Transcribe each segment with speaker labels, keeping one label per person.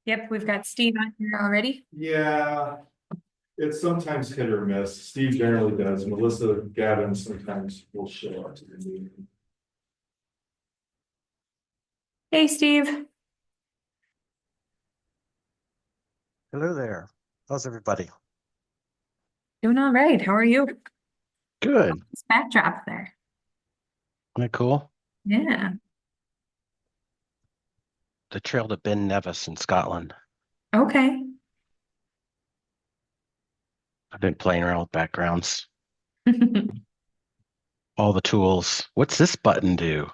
Speaker 1: Yep, we've got Steve on here already.
Speaker 2: Yeah, it's sometimes hit or miss. Steve generally does. Melissa, Gavin sometimes will show up to the meeting.
Speaker 1: Hey, Steve.
Speaker 3: Hello there. How's everybody?
Speaker 1: Doing all right. How are you?
Speaker 3: Good.
Speaker 1: It's backdrop there.
Speaker 3: Isn't that cool?
Speaker 1: Yeah.
Speaker 3: The trail to Ben Nevis in Scotland.
Speaker 1: Okay.
Speaker 3: I've been playing around with backgrounds, all the tools. What's this button do?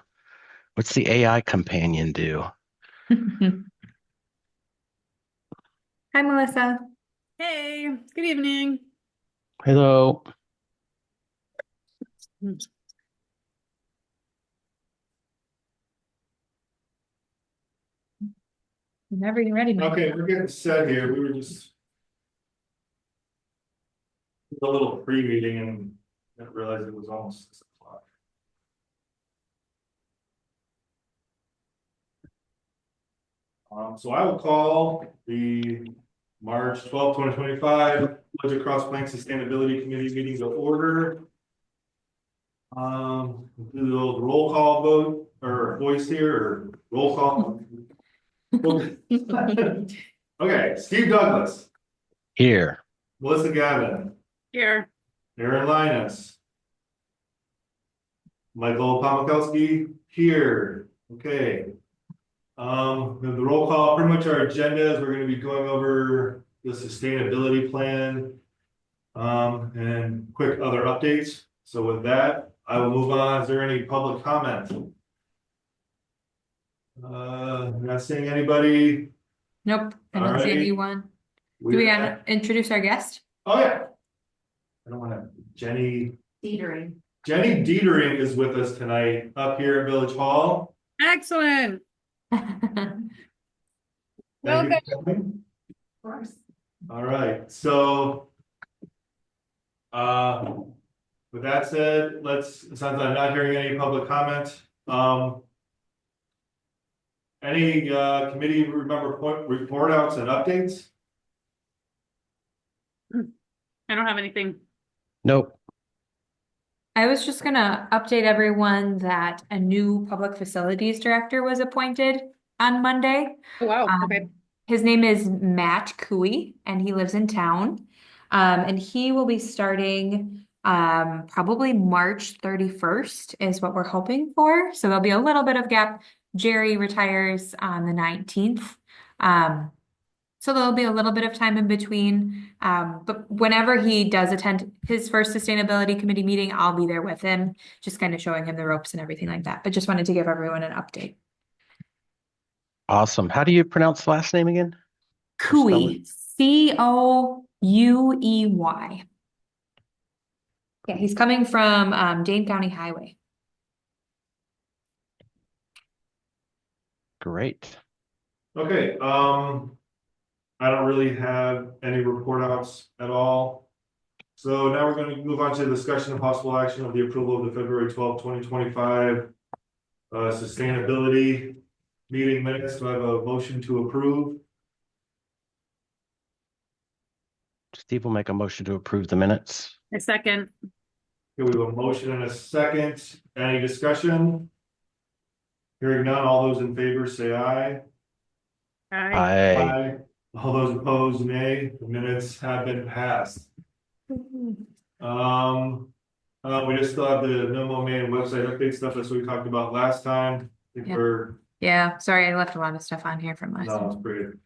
Speaker 3: What's the AI companion do?
Speaker 1: Hi, Melissa.
Speaker 4: Hey, good evening.
Speaker 3: Hello.
Speaker 1: Whenever you're ready, Mike.
Speaker 2: Okay, we're getting set here. We were just a little pre-meeting and didn't realize it was almost 6 o'clock. So I will call the March 12th, 2025 Budget Cross Plank Sustainability Committee meeting to order. Do the old roll call vote or voice here or roll call. Okay, Steve Douglas,
Speaker 3: Here.
Speaker 2: Melissa Gavin,
Speaker 4: Here.
Speaker 2: Aaron Linus, Michael Pomykowski here. Okay. The roll call, pretty much our agenda is we're going to be going over the sustainability plan and quick other updates. So with that, I will move on. Is there any public comment? Not seeing anybody.
Speaker 1: Nope. I
Speaker 2: All
Speaker 1: don't see
Speaker 2: right.
Speaker 1: anyone. Do we gotta introduce our guest?
Speaker 2: Oh yeah. I don't want to. Jenny
Speaker 4: Dietering.
Speaker 2: is with us tonight up here at Village Hall.
Speaker 4: Excellent.
Speaker 2: Thank
Speaker 4: Welcome.
Speaker 2: you for coming.
Speaker 4: Of course.
Speaker 2: All right, so with that said, since I'm not hearing any public comment, any committee report outs and updates?
Speaker 4: I don't have anything.
Speaker 3: Nope.
Speaker 1: I was just gonna update everyone that a new public facilities director was appointed on Monday.
Speaker 4: Oh, wow. Okay.
Speaker 1: His name is Matt Cooey, and he lives in town. And he will be starting probably March 31st is what we're hoping for. So there'll be a little bit of gap. Jerry retires on the 19th. So there'll be a little bit of time in between. But whenever he does attend his first sustainability committee meeting, I'll be there with him, just kind of showing him the ropes and everything like that. But just wanted to give everyone an update.
Speaker 3: Awesome. How do you pronounce the last name again?
Speaker 1: Cooey, Couey. Yeah, he's coming from Dane County Highway.
Speaker 3: Great.
Speaker 2: Okay, I don't really have any report outs at all. So now we're going to move on to the discussion and possible action of the approval of the February 12th, 2025 sustainability meeting minutes. Do I have a motion to approve?
Speaker 3: Steve will make a motion to approve the minutes.
Speaker 4: A second.
Speaker 2: Okay, we have a motion and a second. Any discussion? Hearing none, all those in favor say aye.
Speaker 4: Aye.
Speaker 3: Aye.
Speaker 2: All those opposed, nay. The minutes have been passed. We just still have the No Man website update stuff. That's what we talked about last time. I think
Speaker 1: Yeah. Yeah, sorry, I left a lot of stuff on here from last
Speaker 2: no,
Speaker 1: time.
Speaker 2: it's pretty good.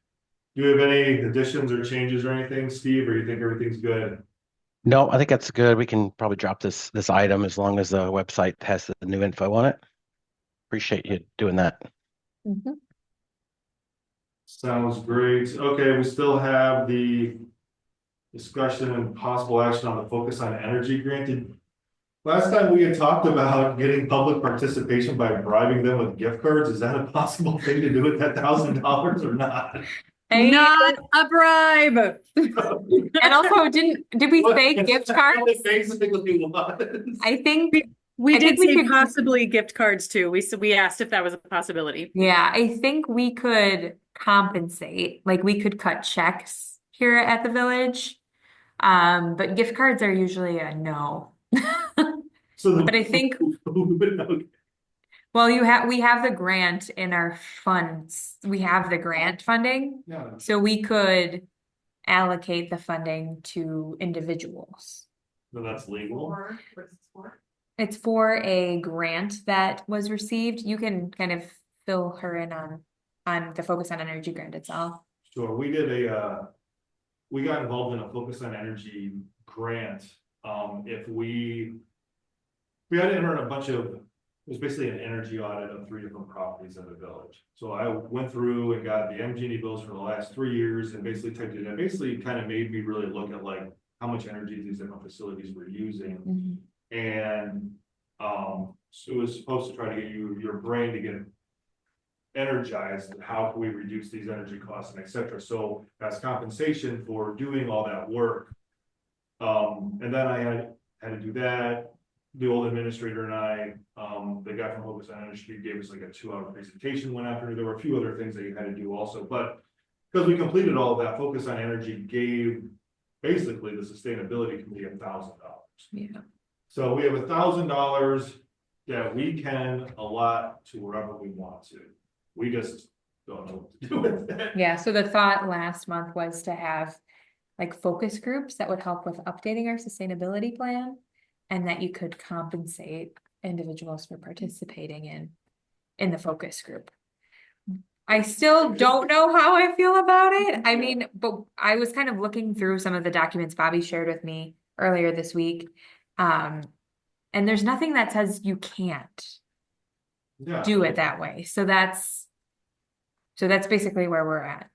Speaker 2: Do you have any additions or changes or anything, Steve, or you think everything's good?
Speaker 3: No, I think that's good. We can probably drop this item as long as the website has the new info on it. Appreciate you doing that.
Speaker 2: Sounds great. Okay, we still have the discussion and possible action on the focus on energy granted. Last time we had talked about getting public participation by bribing them with gift cards. Is that a possible thing to do with that $1,000 or not?
Speaker 4: Not a bribe.
Speaker 1: And also, did we say gift cards?
Speaker 2: It basically was.
Speaker 1: I think
Speaker 4: We
Speaker 1: I think
Speaker 4: did
Speaker 1: we
Speaker 4: say
Speaker 1: could,
Speaker 4: possibly gift cards too. We asked if that was a possibility.
Speaker 1: yeah, I think we could compensate, like we could cut checks here at the village. But gift cards are usually a no.
Speaker 2: So
Speaker 1: But I think,
Speaker 2: the.
Speaker 1: well, we have the grant in our funds. We have the grant funding,
Speaker 2: Yeah.
Speaker 1: so we could allocate the funding to individuals.
Speaker 2: No, that's legal.
Speaker 1: It's for a grant that was received. You can kind of fill her in on the Focus on Energy grant itself.
Speaker 2: Sure, we did we got involved in a Focus on Energy grant. If we had to enter a bunch of, it was basically an energy audit of 3 different properties in the village. So I went through and got the MG&E bills for the last 3 years and basically typed it in. Basically kind of made me really look at like how much energy these different facilities were using. And so it was supposed to try to get your brain to get energized. How can we reduce these energy costs and etc. So as compensation for doing all that work, and then I had to do that. The old administrator and I, the guy from Focus on Energy gave us like a 2-hour presentation one afternoon. There were a few other things that you had to do also, but because we completed all of that, Focus on Energy gave basically the sustainability committee $1,000.
Speaker 1: Yeah.
Speaker 2: So we have $1,000 that we can allot to wherever we want to. We just don't know what to do with it.
Speaker 1: Yeah, so the thought last month was to have like focus groups that would help with updating our sustainability plan, and that you could compensate individuals for participating in the focus group. I still don't know how I feel about it. I mean, but I was kind of looking through some of the documents Bobby shared with me earlier this week. And there's nothing that says you can't do it that way. So that's basically where we're at.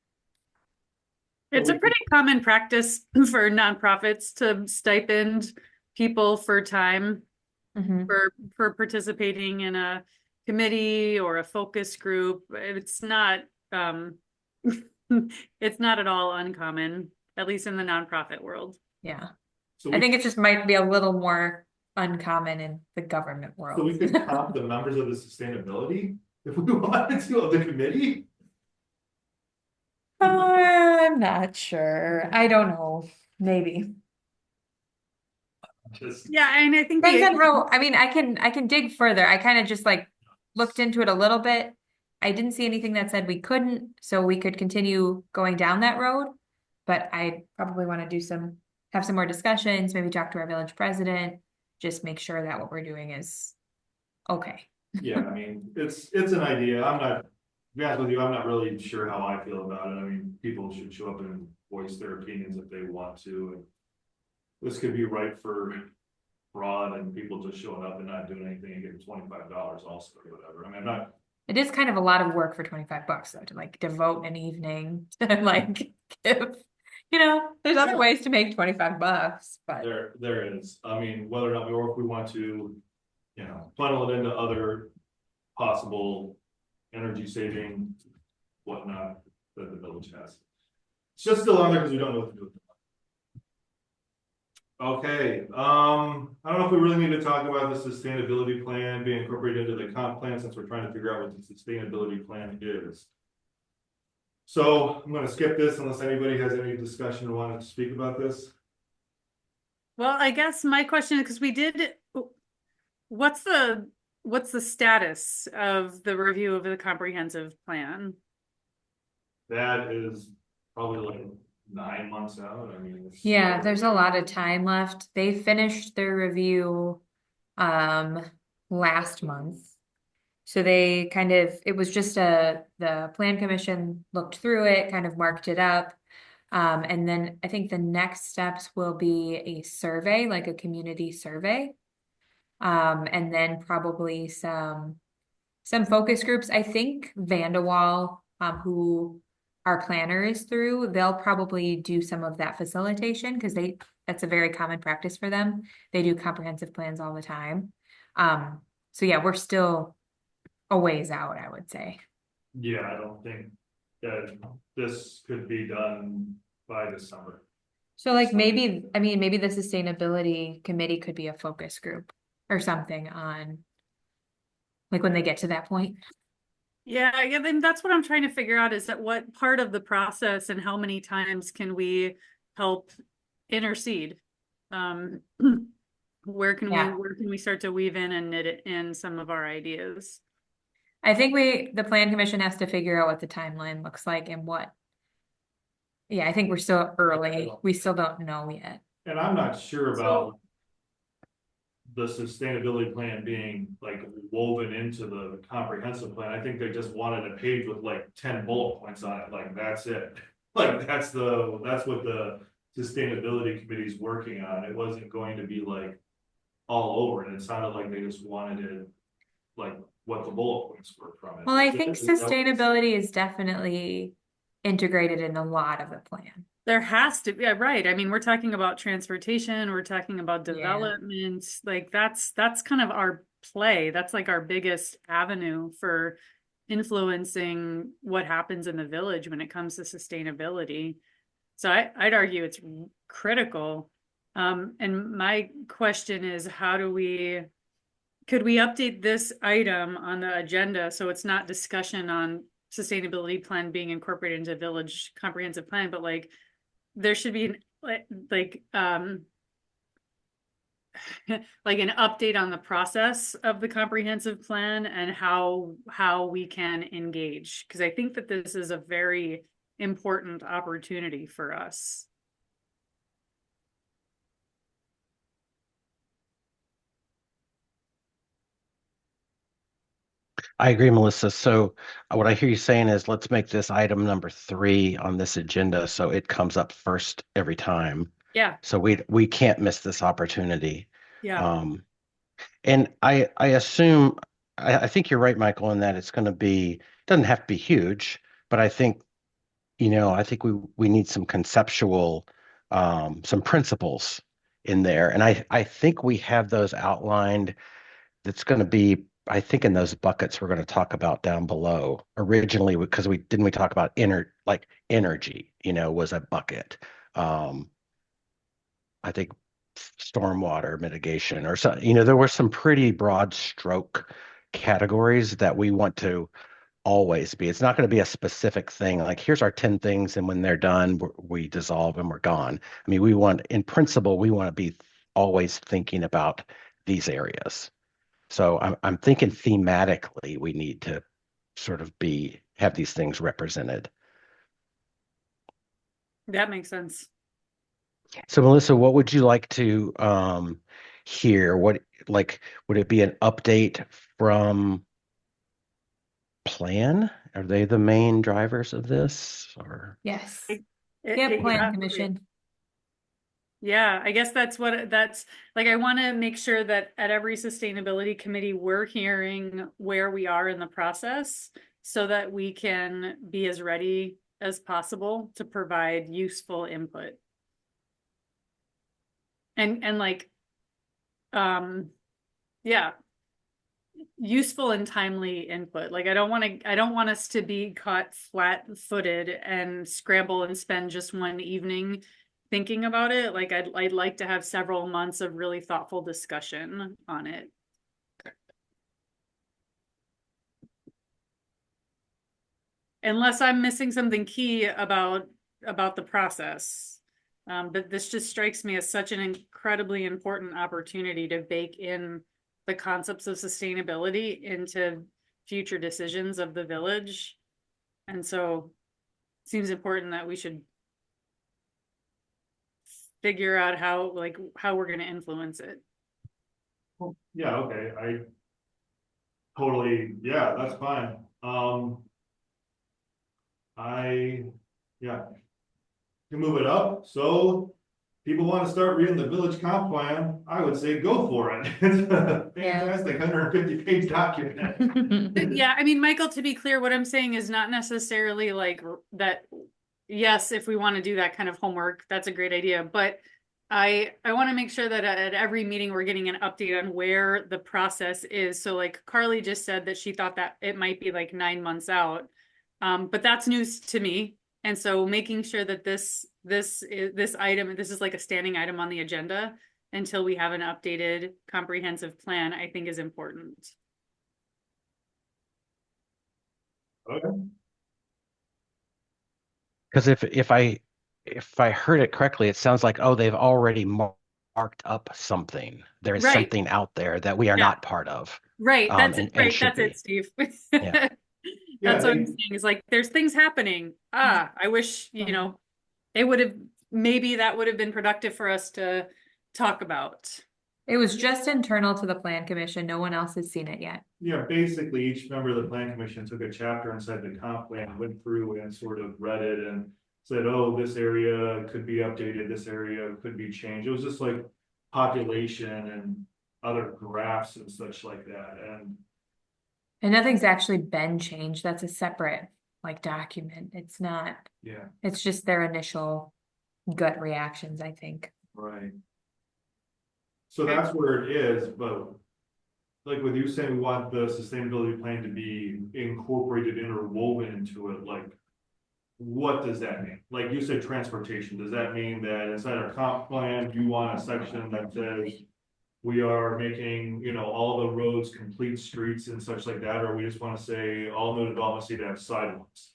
Speaker 4: It's a pretty common practice for nonprofits to stipend people for time for participating in a committee or a focus group. It's not it's not at all uncommon, at least in the nonprofit world.
Speaker 1: Yeah.
Speaker 2: So
Speaker 1: I think it just might be a little more uncommon in the government world.
Speaker 2: So we could comp the members of the sustainability if we wanted to of the committee.
Speaker 1: I'm not sure. I don't know. Maybe.
Speaker 4: Yeah, and I think
Speaker 1: Depends on how, I mean, I can dig further. I kind of just like looked into it a little bit. I didn't see anything that said we couldn't, so we could continue going down that road. But I probably want to have some more discussions, maybe talk to our village president, just make sure that what we're doing is okay.
Speaker 2: Yeah, I mean, it's an idea. To be honest with you, I'm not really sure how I feel about it. I mean, people should show up and voice their opinions if they want to. And this could be right for fraud and people just showing up and not doing anything and getting $25 also or whatever. I mean,
Speaker 1: It is kind of a lot of work for $25 though, to like devote an evening to like give, there's other ways to make $25, but
Speaker 2: there is. I mean, whether or not if we want to, funnel it into other possible energy saving whatnot that the village has. It's just still on there because we don't know what to do with it. Okay, I don't know if we really need to talk about the sustainability plan being incorporated into the comp plan since we're trying to figure out what the sustainability plan is. So I'm going to skip this unless anybody has any discussion or wanted to speak about this.
Speaker 4: Well, I guess my question is because what's the status of the review of the comprehensive plan?
Speaker 2: That is probably like 9 months out. I mean,
Speaker 1: yeah, there's a lot of time left. They finished their review last month. So it was just the plan commission looked through it, kind of marked it up. And then I think the next steps will be a survey, like a community survey. And then probably some focus groups. I think Vandewall, who our planner is through, they'll probably do some of that facilitation because that's a very common practice for them. They do comprehensive plans all the time. So yeah, we're still a ways out, I would say.
Speaker 2: Yeah, I don't think that this could be done by December.
Speaker 1: So like maybe the sustainability committee could be a focus group or something on, like when they get to that point.
Speaker 4: Yeah, then that's what I'm trying to figure out is that what part of the process and how many times can we help intercede? Um, where can
Speaker 1: Yeah.
Speaker 4: we start to weave in and knit it in some of our ideas?
Speaker 1: I think the plan commission has to figure out what the timeline looks like and what. Yeah, I think we're still early. We still don't know yet.
Speaker 2: And I'm not sure
Speaker 4: So-
Speaker 2: about the sustainability plan being like woven into the comprehensive plan. I think they just wanted a page with like 10 bullet points on it, like that's it. Like that's what the sustainability committee is working on. It wasn't going to be like all over, and it sounded like they just wanted it, like what the bullet points were from it.
Speaker 1: Well, I think
Speaker 2: Is that-
Speaker 1: sustainability is definitely integrated in a lot of the plan.
Speaker 4: There has to be, yeah, right. I mean, we're talking about transportation, we're talking about
Speaker 1: Yeah.
Speaker 4: development, like that's kind of our play. That's like our biggest avenue for influencing what happens in the village when it comes to sustainability. So I'd argue it's critical. And my question is, could we update this item on the agenda so it's not discussion on sustainability plan being incorporated into village comprehensive plan, but like there should be like like an update on the process of the comprehensive plan and how we can engage, because I think that this is a very important opportunity for us.
Speaker 3: I agree, Melissa. So what I hear you saying is let's make this item number 3 on this agenda so it comes up first every time.
Speaker 4: Yeah,
Speaker 3: So we can't miss this opportunity.
Speaker 4: yeah.
Speaker 3: Um, and I assume I think you're right, Michael, in that it's going to be doesn't have to be huge, but I think I think we need some conceptual some principles in there, and I think we have those outlined. That's going to be, I think, in those buckets we're going to talk about down below. Originally, because we talk about energy, was a bucket. Um, I think stormwater mitigation or so, there were some pretty broad stroke categories that we want to always be. It's not going to be a specific thing like here's our 10 things, and when they're done, we dissolve and we're gone. I mean, in principle, we want to be always thinking about these areas. So I'm thinking thematically we need to sort of have these things represented.
Speaker 4: That makes sense.
Speaker 3: So Melissa, what would you like to hear? Would it be an update from plan? Are they the main drivers of this, or?
Speaker 1: Yes.
Speaker 4: It-
Speaker 1: Yeah, plan
Speaker 4: yeah.
Speaker 1: commission.
Speaker 4: Yeah, I guess that's like, I want to make sure that at every sustainability committee, we're hearing where we are in the process so that we can be as ready as possible to provide useful input. And like, yeah, useful and timely input. Like I don't want us to be caught flat-footed and scramble and spend just one evening thinking about it. Like I'd like to have several months of really thoughtful discussion on it. Unless I'm missing something key about the process. But this just strikes me as such an incredibly important opportunity to bake in the concepts of sustainability into future decisions of the village. And so it seems important that we should figure out how we're going to influence it.
Speaker 2: Yeah, okay, yeah, that's fine. Yeah. To move it up, so people want to start reading the village comp plan, I would say go for it. It's a fantastic 150-page document.
Speaker 4: Yeah, I mean, Michael, to be clear, what I'm saying is not necessarily like that. Yes, if we want to do that kind of homework, that's a great idea. But I want to make sure that at every meeting we're getting an update on where the process is. So like Carly just said that she thought that it might be like 9 months out. But that's news to me. And so making sure that this item, this is like a standing item on the agenda, until we have an updated comprehensive plan, I think is important.
Speaker 2: Okay.
Speaker 3: Because if I heard it correctly, it sounds like, oh, they've already marked up something. There is
Speaker 4: Right.
Speaker 3: something out there that we are
Speaker 4: Yeah.
Speaker 3: not part of,
Speaker 4: Right. That's it.
Speaker 3: and
Speaker 4: Right.
Speaker 3: should
Speaker 4: That's it,
Speaker 3: be.
Speaker 4: Steve.
Speaker 3: Yeah.
Speaker 2: Yeah,
Speaker 4: That's what I'm saying is like, there's things happening. I wish, it would have, maybe that would have been productive for us to talk about.
Speaker 1: It was just internal to the plan commission. No one else has seen it yet.
Speaker 2: yeah, basically each member of the plan commission took a chapter inside the comp plan, went through and sort of read it and said, oh, this area could be updated, this area could be changed. It was just like population and other graphs and such like that.
Speaker 1: And nothing's actually been changed. That's a separate like document. It's not,
Speaker 2: Yeah,
Speaker 1: it's just their initial gut reactions, I think.
Speaker 2: right. So
Speaker 4: Okay.
Speaker 2: that's where it is, but like with you saying, we want the sustainability plan to be incorporated, interwoven into it, like, what does that mean? Like you said, transportation, does that mean that inside our comp plan, you want a section that says we are making, all the roads complete streets and such like that, or we just want to say all new developments need to have sidewalks?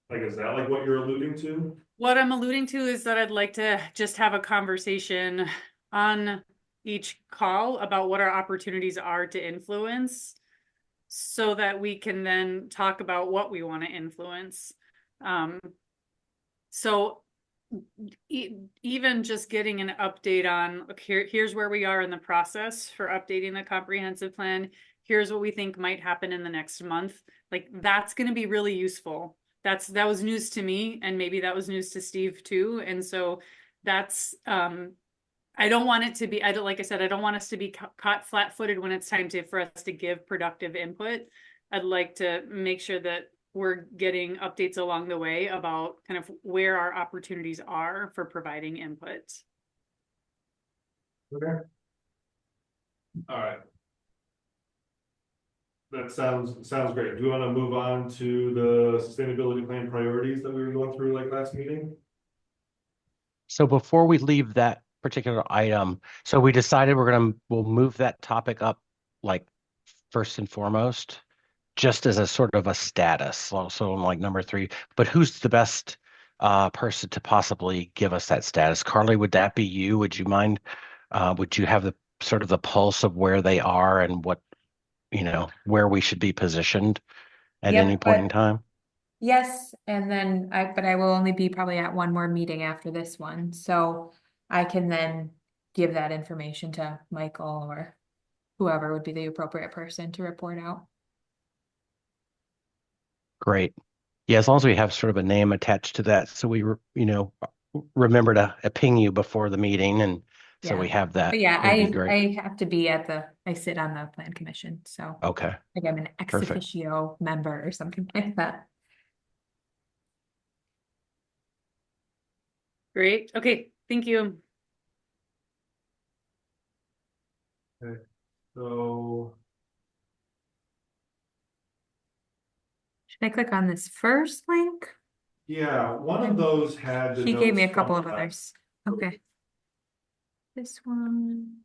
Speaker 2: Like, is that like what you're alluding to?
Speaker 4: What I'm alluding to is that I'd like to just have a conversation on each call about what our opportunities are to influence so that we can then talk about what we want to influence. So even just getting an update on, okay, here's where we are in the process for updating the comprehensive plan. Here's what we think might happen in the next month. Like that's going to be really useful. That was news to me, and maybe that was news to Steve too. And so that's I don't want it to be, like I said, I don't want us to be caught flat-footed when it's time for us to give productive input. I'd like to make sure that we're getting updates along the way about kind of where our opportunities are for providing input.
Speaker 2: Okay. All right. That sounds great. Do you want to move on to the sustainability plan priorities that we were going through like last meeting?
Speaker 3: So before we leave that particular item, so we decided we'll move that topic up like first and foremost, just as a sort of a status. So I'm like number 3, but who's the best person to possibly give us that status? Carly, would that be you? Would you mind? Would you have the sort of the pulse of where they are and what, where we should be positioned at any
Speaker 1: Yep,
Speaker 3: point in time?
Speaker 1: yes, and then but I will only be probably at one more meeting after this one, so I can then give that information to Michael or whoever would be the appropriate person to report out.
Speaker 3: Great. Yeah, as long as we have sort of a name attached to that, so we, remember to ping you before the meeting, and so
Speaker 1: Yeah.
Speaker 3: we have
Speaker 1: But
Speaker 3: that.
Speaker 1: yeah,
Speaker 3: It'd be great.
Speaker 1: I have to be I sit on the plan commission, so
Speaker 3: Okay,
Speaker 1: like I'm an ex
Speaker 3: perfect.
Speaker 1: officio member or something like that.
Speaker 4: Great. Okay. Thank you.
Speaker 2: Okay. So,
Speaker 1: Should I click on this first link?
Speaker 2: yeah, one of those had the
Speaker 1: He gave me a
Speaker 2: notes
Speaker 1: couple
Speaker 2: from
Speaker 1: of others. Okay. This one.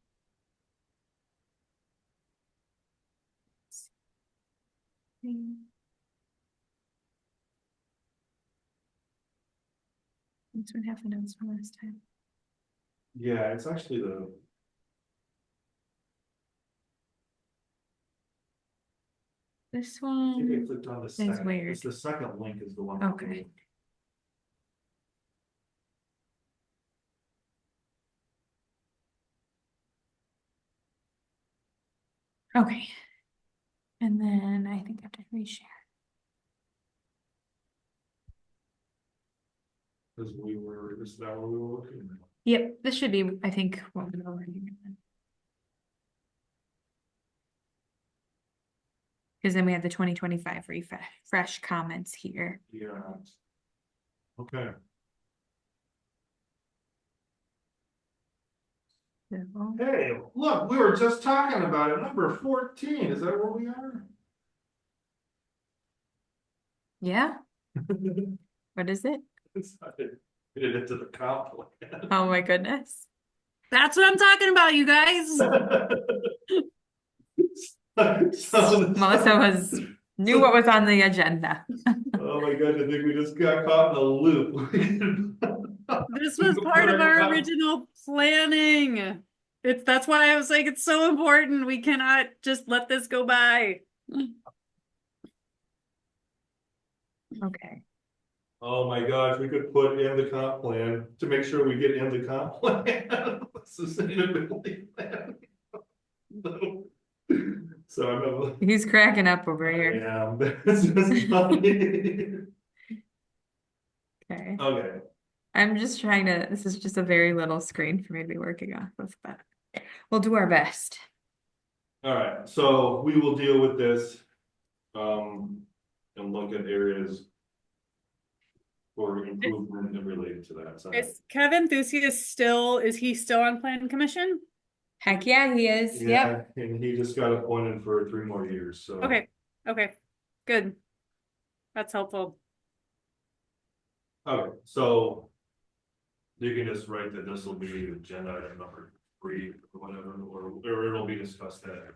Speaker 1: This one have the notes from last time.
Speaker 2: Yeah, it's actually
Speaker 1: This
Speaker 2: I think I
Speaker 1: one
Speaker 2: clicked on the
Speaker 1: is
Speaker 2: second.
Speaker 1: weird.
Speaker 2: It's the second link is the one.
Speaker 1: Okay. Okay. And then I think I have to reshare.
Speaker 2: Because this is that what we were looking at.
Speaker 1: Yep, this should be, I think, what we were working on. Because then we have the 2025 refresh comments here.
Speaker 2: Yeah. Okay.
Speaker 1: So,
Speaker 2: Hey, look, we were just talking about it. Number 14. Is that where we are?
Speaker 1: yeah, what is it?
Speaker 2: It's not it. It into the comp plan.
Speaker 1: Oh my goodness.
Speaker 4: That's what I'm talking about, you guys.
Speaker 1: Melissa knew what was on the agenda.
Speaker 2: Oh my God, I think we just got caught in a loop.
Speaker 4: This was part of our original planning. That's why I was like, it's so important. We cannot just let this go by.
Speaker 1: Okay.
Speaker 2: Oh my gosh, we could put in the comp plan to make sure we get in the comp plan. Sustainability plan. So
Speaker 1: He's cracking up over here.
Speaker 2: yeah, that's just funny.
Speaker 1: Okay.
Speaker 2: Okay,
Speaker 1: I'm just trying to, this is just a very little screen for me to be working off of, but we'll do our best.
Speaker 2: all right, so we will deal with this. And look at areas for improvement and related to that. So.
Speaker 4: Is Kevin Thusius is he still on Plan Commission?
Speaker 1: Heck yeah, he is.
Speaker 2: Yeah,
Speaker 1: Yep.
Speaker 2: and he just got appointed for 3 more years, so.
Speaker 4: Okay, good. That's helpful.
Speaker 2: Okay, so you can just write that this will be agenda item number 3 or whatever, or it'll be discussed at.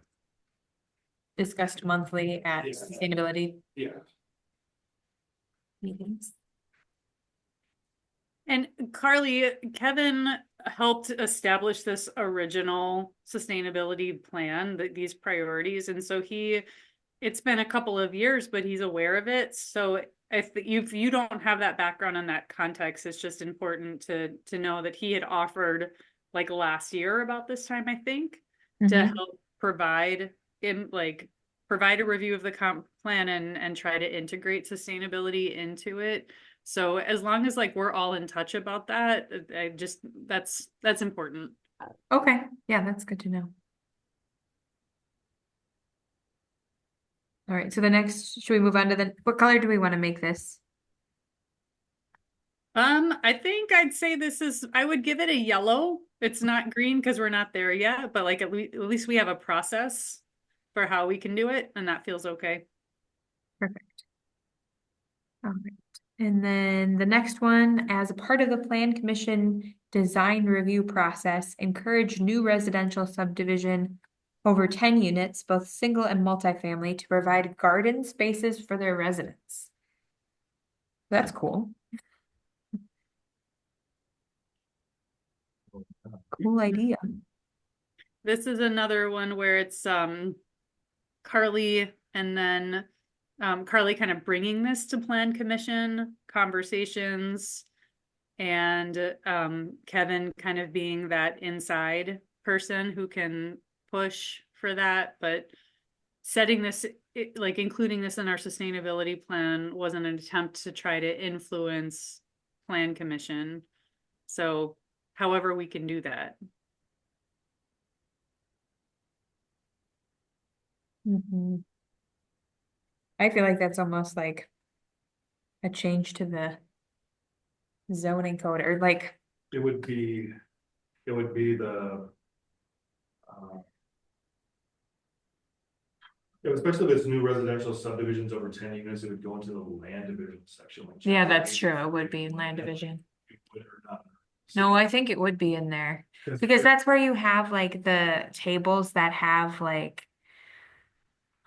Speaker 1: Discussed monthly at
Speaker 2: Yeah.
Speaker 1: sustainability
Speaker 2: Yeah.
Speaker 1: meetings.
Speaker 4: And Carly, Kevin helped establish this original sustainability plan, these priorities. And so it's been a couple of years, but he's aware of it. So if you don't have that background in that context, it's just important to know that he had offered like last year about this time, I think, to help provide a review of the comp plan and try to integrate sustainability into it. So as long as like we're all in touch about that, that's important.
Speaker 1: Okay, yeah, that's good to know. All right, so the next, should we move on to what color do we want to make this?
Speaker 4: I think I'd say I would give it a yellow. It's not green because we're not there yet, but like at least we have a process for how we can do it, and that feels okay.
Speaker 1: Perfect. All right. And then the next one, as a part of the Plan Commission design review process, encourage new residential subdivision over 10 units, both single and multifamily, to provide garden spaces for their residents. That's cool. Cool idea.
Speaker 4: This is another one where it's Carly and then Carly kind of bringing this to Plan Commission conversations and Kevin kind of being that inside person who can push for that, but setting this, like including this in our sustainability plan wasn't an attempt to try to influence Plan Commission. So however we can do that.
Speaker 1: I feel like that's almost like a change to the zoning code, or like
Speaker 2: It would be the especially if it's new residential subdivisions over 10 units, it would go into the land division section.
Speaker 1: yeah, that's true. It would be in land division. No, I think it would be in there because that's where you have like the tables that have like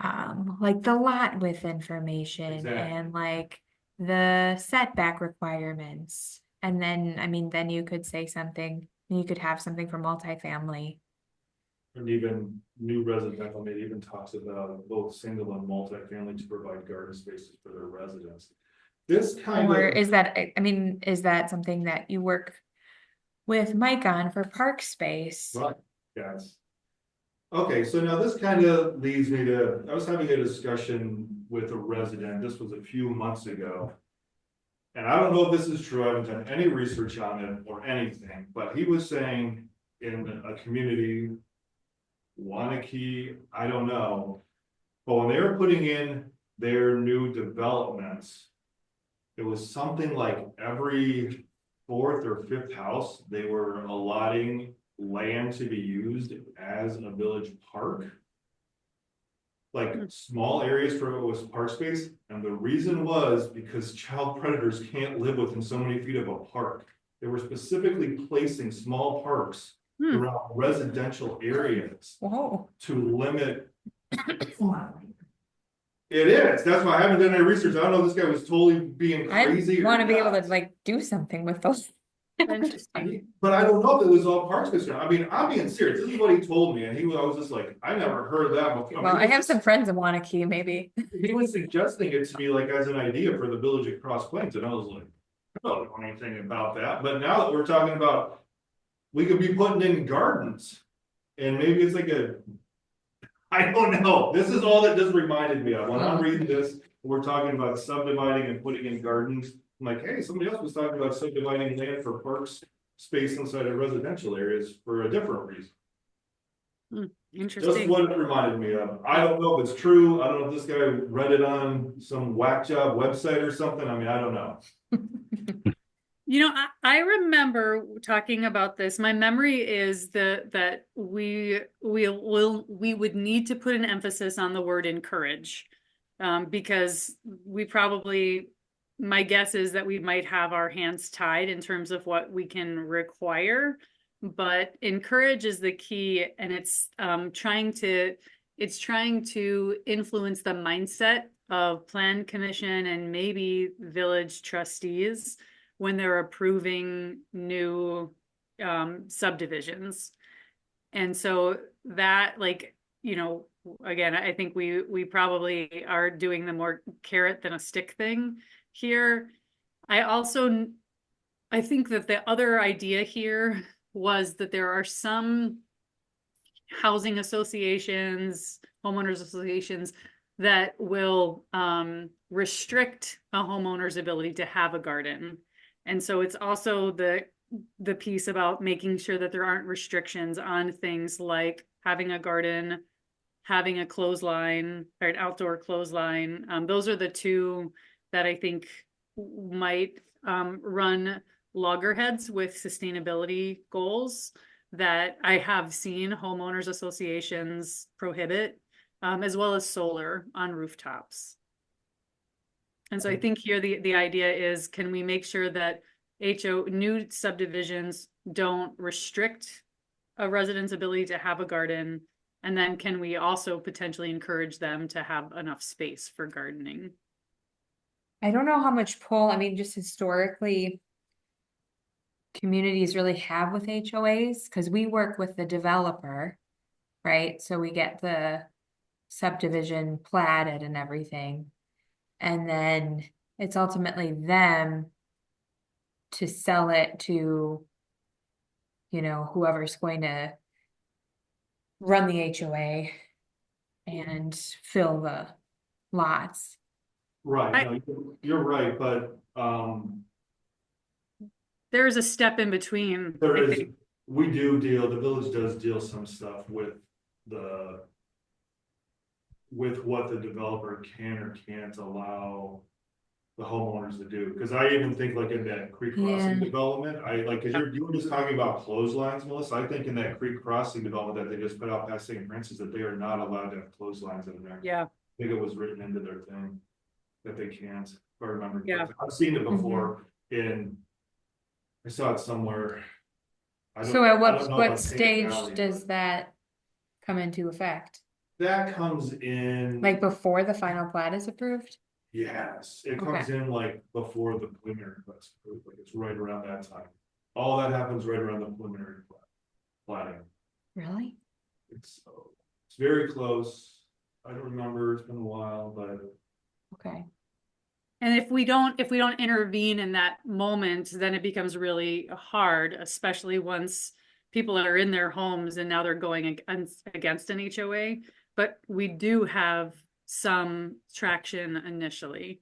Speaker 1: the lot width information and like the setback requirements. And then, I mean, then you could say something, you could have something for multifamily.
Speaker 2: And even new residential, maybe even talks about both single and multifamily to provide garden spaces for their residents. This kind
Speaker 1: Or
Speaker 2: of,
Speaker 1: is that, I mean, is that something that you work with Mike on for park space?
Speaker 2: right, yes. Okay, so now this kind of leads me to, I was having a discussion with a resident, this was a few months ago. And I don't know if this is true, I haven't done any research on it or anything, but he was saying in a community, Wanakee, I don't know. But when they were putting in their new developments, it was something like every 4th or 5th house, they were allotting land to be used as a village park. Like small areas for it was park space. And the reason was because child predators can't live within so many feet of a park. They were specifically placing small parks around residential areas
Speaker 1: Whoa.
Speaker 2: to limit. It is, that's why I haven't done any research, I don't know if this guy was totally being
Speaker 1: I
Speaker 2: crazy or
Speaker 1: want to be able to
Speaker 2: not.
Speaker 1: like do something with those.
Speaker 4: Interesting.
Speaker 2: But I don't know if it was all parks concern. I mean, I'm being serious. This is what he told me, and I was just like, I never heard that before.
Speaker 1: Well, I have some friends in Wanakee, maybe.
Speaker 2: He was suggesting it to me like as an idea for the village at Cross Plains, and I was like, I don't know anything about that. But now that we're talking about, we could be putting in gardens, and maybe it's like I don't know. This is all that this reminded me of when I'm reading this. We're talking about subdividing and putting in gardens. I'm like, hey, somebody else was talking about subdividing land for parks space inside of residential areas for a different reason. Just
Speaker 4: Interesting.
Speaker 2: what it reminded me of. I don't know if it's true. I don't know if this guy read it on some whack job website or something. I mean, I don't know.
Speaker 4: You know, I remember talking about this. My memory is that we would need to put an emphasis on the word encourage, because we probably, my guess is that we might have our hands tied in terms of what we can require, but encourage is the key, and it's trying to influence the mindset of plan commission and maybe village trustees when they're approving new subdivisions. And so that, like, you know, again, I think we probably are doing the more carrot than a stick thing here. I think that the other idea here was that there are some housing associations, homeowners associations that will restrict a homeowner's ability to have a garden. And so it's also the piece about making sure that there aren't restrictions on things like having a garden, having a clothesline or an outdoor clothesline. Those are the two that I think might run loggerheads with sustainability goals that I have seen homeowners associations prohibit, as well as solar on rooftops. And so I think here the idea is, can we make sure that new subdivisions don't restrict a resident's ability to have a garden? And then can we also potentially encourage them to have enough space for gardening?
Speaker 1: I don't know how much pull, I mean, just historically, communities really have with HOAs, because we work with the developer, right? So we get the subdivision platted and everything. And then it's ultimately them to sell it to, you know, whoever's going to run the HOA and fill the lots.
Speaker 2: Right, no, you're right, but
Speaker 4: There's a step in between.
Speaker 2: there is, the village does deal some stuff with what the developer can or can't allow the homeowners to do. Because I even think like in that creek crossing development, because you were just talking about clotheslines, Melissa. I think in that creek crossing development that they just put out past St. Francis, that they are not allowed to have clotheslines in there.
Speaker 4: Yeah.
Speaker 2: I think it was written into their thing that they can't, if I remember.
Speaker 4: Yeah.
Speaker 2: I've seen it before I saw it somewhere.
Speaker 1: So at what stage does that come into effect?
Speaker 2: That comes in.
Speaker 1: Like before the final plat is approved?
Speaker 2: Yes, it comes in like before the preliminary request, like it's right around that time. All that happens right around the preliminary platting.
Speaker 1: Really?
Speaker 2: It's very close. I don't remember, it's been a while, but.
Speaker 1: Okay.
Speaker 4: And if we don't intervene in that moment, then it becomes really hard, especially once people are in their homes and now they're going against an HOA. But we do have some traction initially.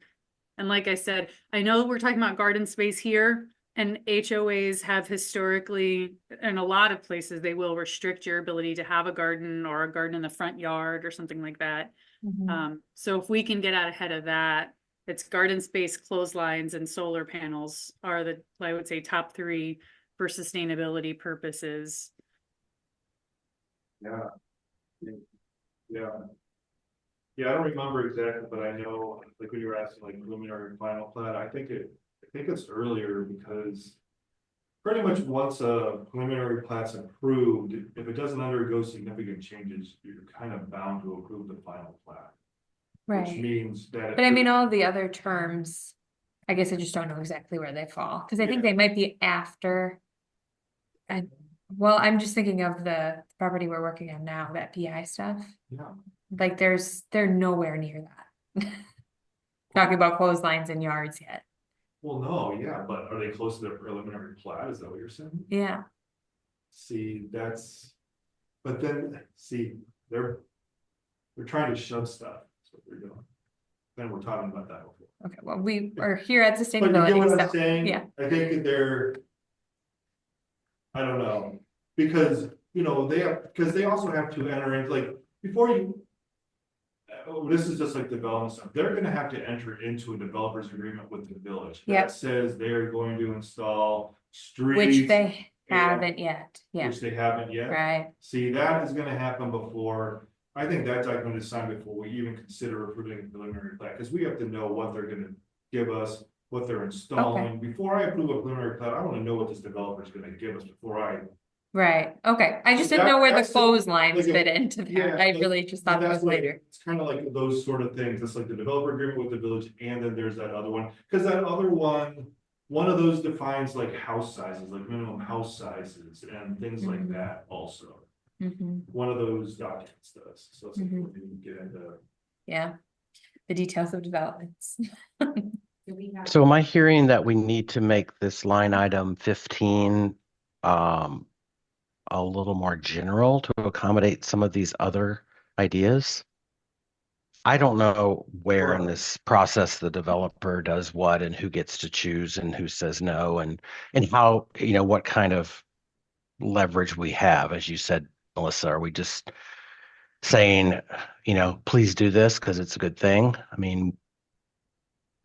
Speaker 4: And like I said, I know we're talking about garden space here, and HOAs have historically, in a lot of places, they will restrict your ability to have a garden or a garden in the front yard or something like that. So if we can get out ahead of that, it's garden space, clotheslines, and solar panels are the, I would say, top three for sustainability purposes.
Speaker 2: Yeah. Yeah. Yeah, I don't remember exactly, but I know, like when you were asking like preliminary and final plat, I think it's earlier because pretty much once a preliminary plat's approved, if it doesn't undergo significant changes, you're kind of bound to approve the final plat. Which
Speaker 1: Right.
Speaker 2: means that.
Speaker 1: But I mean, all the other terms, I guess I just don't know exactly where they fall, because I think
Speaker 2: Yeah.
Speaker 1: they might be after. And, well, I'm just thinking of the property we're working on now, that PI stuff.
Speaker 2: Yeah.
Speaker 1: Like they're nowhere near that. Talking about clotheslines and yards yet.
Speaker 2: Well, no, yeah, but are they close to their preliminary plat? Is that what you're saying?
Speaker 1: Yeah.
Speaker 2: See, but then, see, they're trying to shove stuff. That's what they're doing. Then we're talking about that before.
Speaker 1: Okay, well, we are here at
Speaker 2: But you get
Speaker 1: sustainability,
Speaker 2: what I'm
Speaker 1: so,
Speaker 2: saying?
Speaker 1: yeah.
Speaker 2: I think that I don't know, because, because they also have to enter into, like, before you. This is just like development stuff. They're gonna have to enter into a developer's agreement with the village.
Speaker 1: Yep.
Speaker 2: That says they're going to install streets.
Speaker 1: Which they haven't yet, yeah,
Speaker 2: Which they haven't yet.
Speaker 1: right,
Speaker 2: See, that is gonna happen before, I think that document is signed before we even consider approving a preliminary plat, because we have to know what they're gonna give us, what they're installing. Before I approve a preliminary plat, I wanna know what this developer is gonna give us before I.
Speaker 1: right, okay, I just
Speaker 2: So
Speaker 1: didn't know where the
Speaker 2: that's
Speaker 1: clotheslines
Speaker 2: like
Speaker 1: fit into
Speaker 2: yeah,
Speaker 1: that, I
Speaker 2: like-
Speaker 1: really just thought it was later.
Speaker 2: It's kind of like those sort of things. It's like the developer agreement with the village, and then there's that other one, because that other one of those defines like house sizes, like minimum house sizes and things like
Speaker 1: Mhm.
Speaker 2: that also.
Speaker 1: Mhm.
Speaker 2: One of those documents does, so it's like
Speaker 1: Mhm.
Speaker 2: when you get into.
Speaker 1: Yeah, the details of developments.
Speaker 3: So am I hearing that we need to make this line item 15 a little more general to accommodate some of these other ideas? I don't know where in this process the developer does what and who gets to choose and who says no and how, what kind of leverage we have. As you said, Melissa, are we just saying, please do this because it's a good thing? I mean,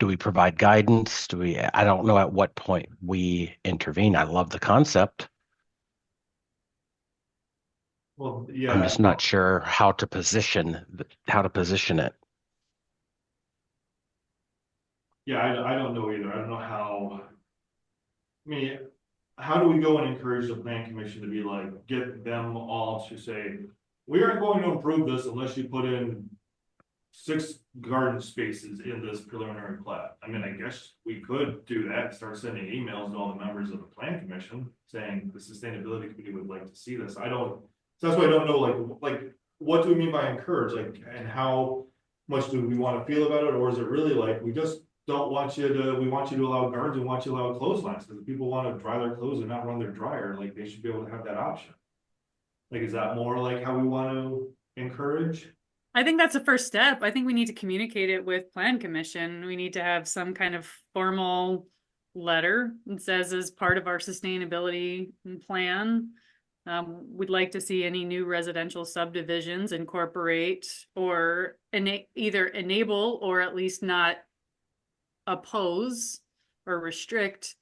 Speaker 3: do we provide guidance? I don't know at what point we intervene. I love the concept.
Speaker 2: Well,
Speaker 3: I'm
Speaker 2: yeah,
Speaker 3: just not sure how to position it.
Speaker 2: yeah, I don't know either. I don't know how. I mean, how do we go and encourage the plan commission to be like, get them all to say, we aren't going to approve this unless you put in 6 garden spaces in this preliminary plat. I mean, I guess we could do that and start sending emails to all the members of the plan commission saying the sustainability committee would like to see this. So that's why I don't know, like, what do we mean by encourage, like, and how much do we want to feel about it? Or is it really like, we just don't want you to, we want you to allow gardens, we want you to allow clotheslines, because if people want to dry their clothes and not run their dryer, like, they should be able to have that option. Like, is that more like how we want to encourage?
Speaker 4: I think that's a first step. I think we need to communicate it with Plan Commission. We need to have some kind of formal letter that says as part of our sustainability plan, we'd like to see any new residential subdivisions incorporate or either enable or at least not oppose or restrict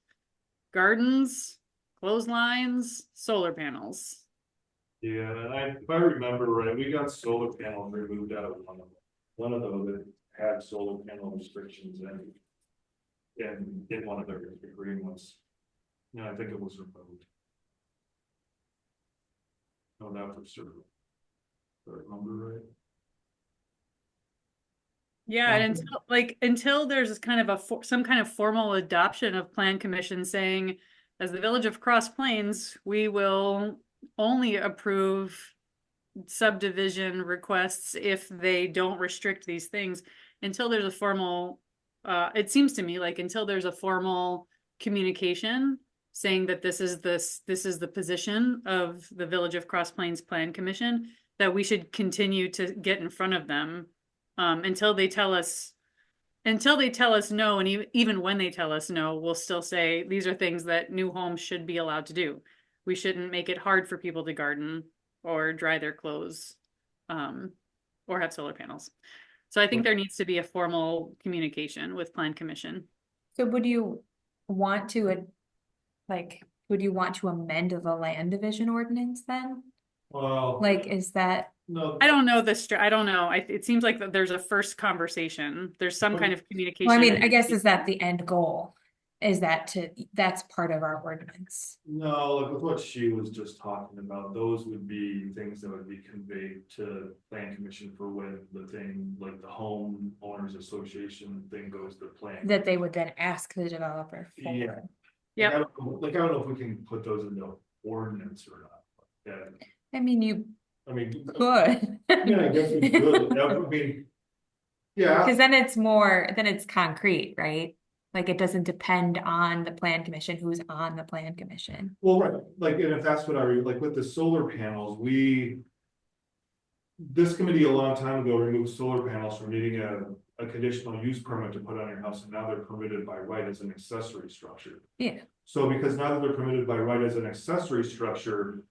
Speaker 4: gardens, clotheslines, solar panels.
Speaker 2: Yeah, and if I remember right, we got solar panels removed out of one of those that had solar panel restrictions in one of their agreements. Yeah, I think it was removed. No, that for sure. If I remember right.
Speaker 4: Yeah, and until there's kind of some kind of formal adoption of Plan Commission saying, as the Village of Cross Plains, we will only approve subdivision requests if they don't restrict these things. Until there's a formal, it seems to me like until there's a formal communication saying that this is the position of the Village of Cross Plains Plan Commission, that we should continue to get in front of them until they tell us no. And even when they tell us no, we'll still say these are things that new homes should be allowed to do. We shouldn't make it hard for people to garden or dry their clothes, or have solar panels. So I think there needs to be a formal communication with Plan Commission.
Speaker 1: So would you want to, would you want to amend the land division ordinance then?
Speaker 2: Well,
Speaker 1: Like, is that,
Speaker 2: no,
Speaker 4: I don't know I don't know. It seems like there's a first conversation. There's some kind of communication.
Speaker 1: well, I mean, I guess is that the end goal? that's part of our ordinance.
Speaker 2: No, like with what she was just talking about, those would be things that would be conveyed to plan commission for when the thing, like the home owners association thing goes to plan.
Speaker 1: That they would then ask the developer for.
Speaker 2: Yeah.
Speaker 4: Yep.
Speaker 2: I don't know if we can put those in the ordinance or not. Yeah,
Speaker 1: I mean, you
Speaker 2: I mean,
Speaker 1: could.
Speaker 2: yeah, I guess we could, that would be. Yeah,
Speaker 1: Because then it's concrete, right? Like it doesn't depend on the plan commission, who's on the plan commission.
Speaker 2: well, right, like, and if that's what like with the solar panels, this committee a long time ago removed solar panels from needing a conditional use permit to put on your house, and now they're permitted by right as an accessory structure.
Speaker 1: Yeah.
Speaker 2: So because now that they're permitted by right as an accessory structure,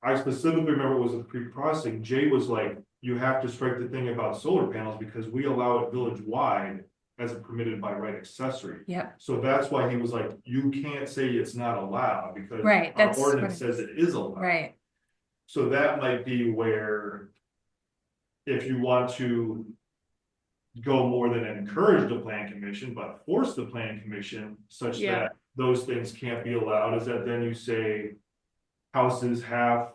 Speaker 2: I specifically remember it was a pre-processing, Jay was like, you have to strike the thing about solar panels because we allow it village-wide as a permitted by right accessory.
Speaker 1: Yep.
Speaker 2: So that's why he was like, you can't say it's not allowed because
Speaker 1: Right,
Speaker 2: our
Speaker 1: that's
Speaker 2: ordinance
Speaker 1: what
Speaker 2: says it is allowed.
Speaker 1: Right.
Speaker 2: So that might be where, if you want to go more than encourage the plan commission, but force the plan commission such
Speaker 4: Yeah.
Speaker 2: that those things can't be allowed, is that then you say houses have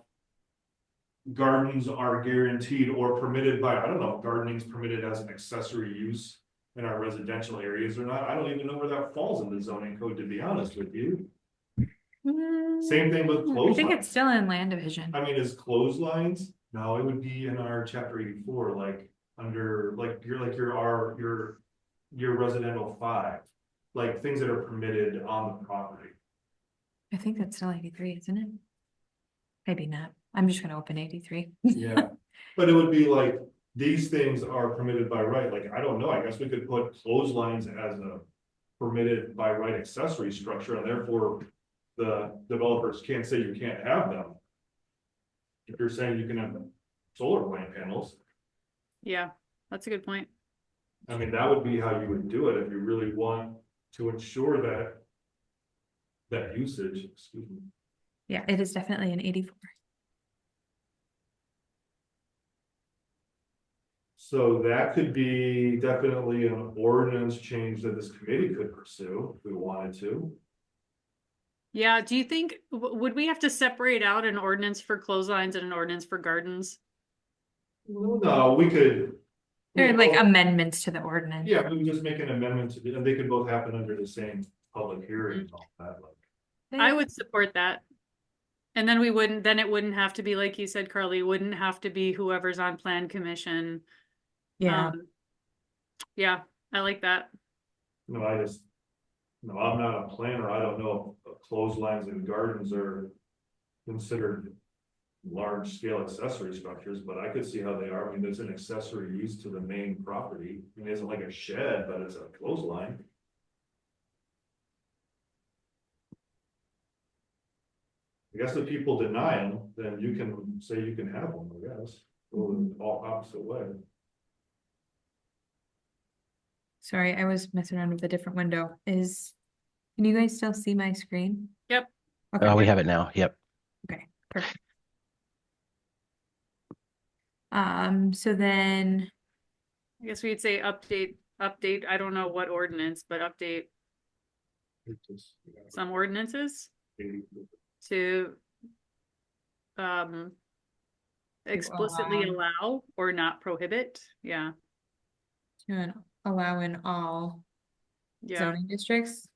Speaker 2: gardens are guaranteed or permitted by, I don't know, if gardening's permitted as an accessory use in our residential areas or not. I don't even know where that falls in the zoning code, to be honest with you. Same thing with
Speaker 1: I think
Speaker 2: clotheslines.
Speaker 1: it's still in land division.
Speaker 2: I mean, is clotheslines? No, it would be in our chapter 84, like under, like your residential 5. Like things that are permitted on the property.
Speaker 1: I think that's still 83, isn't it? Maybe not. I'm just gonna open 83.
Speaker 2: Yeah, but it would be like, these things are permitted by right, like, I don't know, I guess we could put clotheslines as a permitted by right accessory structure, and therefore the developers can't say you can't have them. If you're saying you can have solar plant panels,
Speaker 4: Yeah, that's a good point.
Speaker 2: I mean, that would be how you would do it if you really want to ensure that usage, excuse me.
Speaker 1: Yeah, it is definitely an 84.
Speaker 2: So that could be definitely an ordinance change that this committee could pursue if we wanted to.
Speaker 4: Yeah, do you think, would we have to separate out an ordinance for clotheslines and an ordinance for gardens?
Speaker 2: No, we could.
Speaker 1: They're like amendments to the ordinance.
Speaker 2: Yeah, we would just make an amendment to, and they could both happen under the same public hearing and all that, like.
Speaker 4: I would support that. And then it wouldn't have to be, like you said, Carly, it wouldn't have to be whoever's on plan commission.
Speaker 1: Yeah.
Speaker 4: Yeah, I like that.
Speaker 2: No, I'm not a planner, I don't know if clotheslines and gardens are considered large scale accessory structures, but I could see how they are. I mean, there's an accessory use to the main property. I mean, it isn't like a shed, but it's a clothesline. I guess if people deny them, then you can say you can have them, I guess, go the all opposite way.
Speaker 1: Sorry, I was messing around with a different window. Can you guys still see my screen?
Speaker 4: Yep.
Speaker 1: Okay.
Speaker 3: Oh, we have it now. Yep.
Speaker 1: Okay, perfect. So then,
Speaker 4: I guess we'd say update, I don't know what ordinance, but update some ordinances to explicitly allow or not prohibit. Yeah.
Speaker 1: to allow in all
Speaker 4: Yeah.
Speaker 1: zoning districts.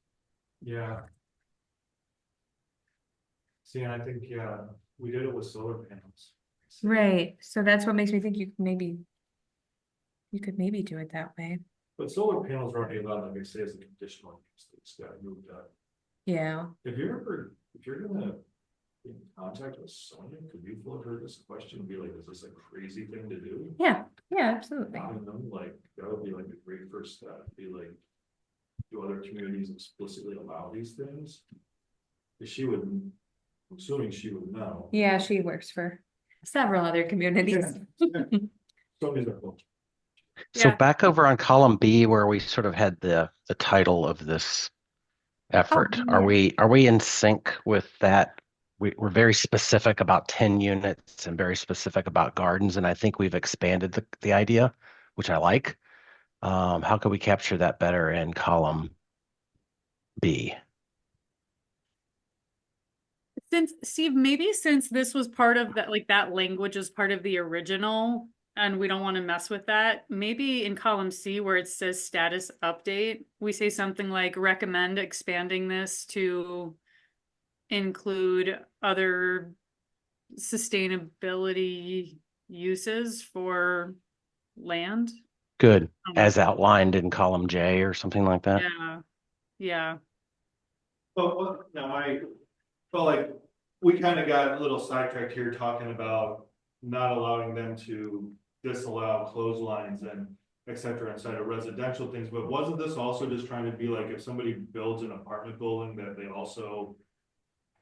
Speaker 2: Yeah. See, and I think, yeah, we did it with solar panels.
Speaker 1: Right, so that's what makes me think you could maybe do it that way.
Speaker 2: But solar panels aren't allowed, like I say, as a conditional use, it's got moved up.
Speaker 1: Yeah.
Speaker 2: If you're gonna get in contact with Sonia, could you float her this question and be like, is this a crazy thing to do?
Speaker 1: Yeah, absolutely.
Speaker 2: I don't know, like, that would be like a great first step, be like, do other communities explicitly allow these things? If she would, I'm assuming she would know.
Speaker 1: Yeah, she works for several other communities.
Speaker 2: Somebody's like, well,
Speaker 3: So
Speaker 4: Yeah.
Speaker 3: back over on column B where we sort of had the title of this effort,
Speaker 1: Oh,
Speaker 3: are
Speaker 1: yeah.
Speaker 3: we in sync with that? We're very specific about 10 units and very specific about gardens, and I think we've expanded the idea, which I like. How can we capture that better in column be?
Speaker 4: Since Steve, maybe since this was part of that, like that language is part of the original, and we don't want to mess with that, maybe in column C where it says status update, we say something like recommend expanding this to include other sustainability uses for land.
Speaker 3: Good,
Speaker 4: Um,
Speaker 3: as outlined in column J or something like that.
Speaker 4: yeah, yeah.
Speaker 2: But now I felt like we kind of got a little sidetracked here talking about not allowing them to disallow clotheslines and et cetera inside of residential things, but wasn't this also just trying to be like if somebody builds an apartment building that they also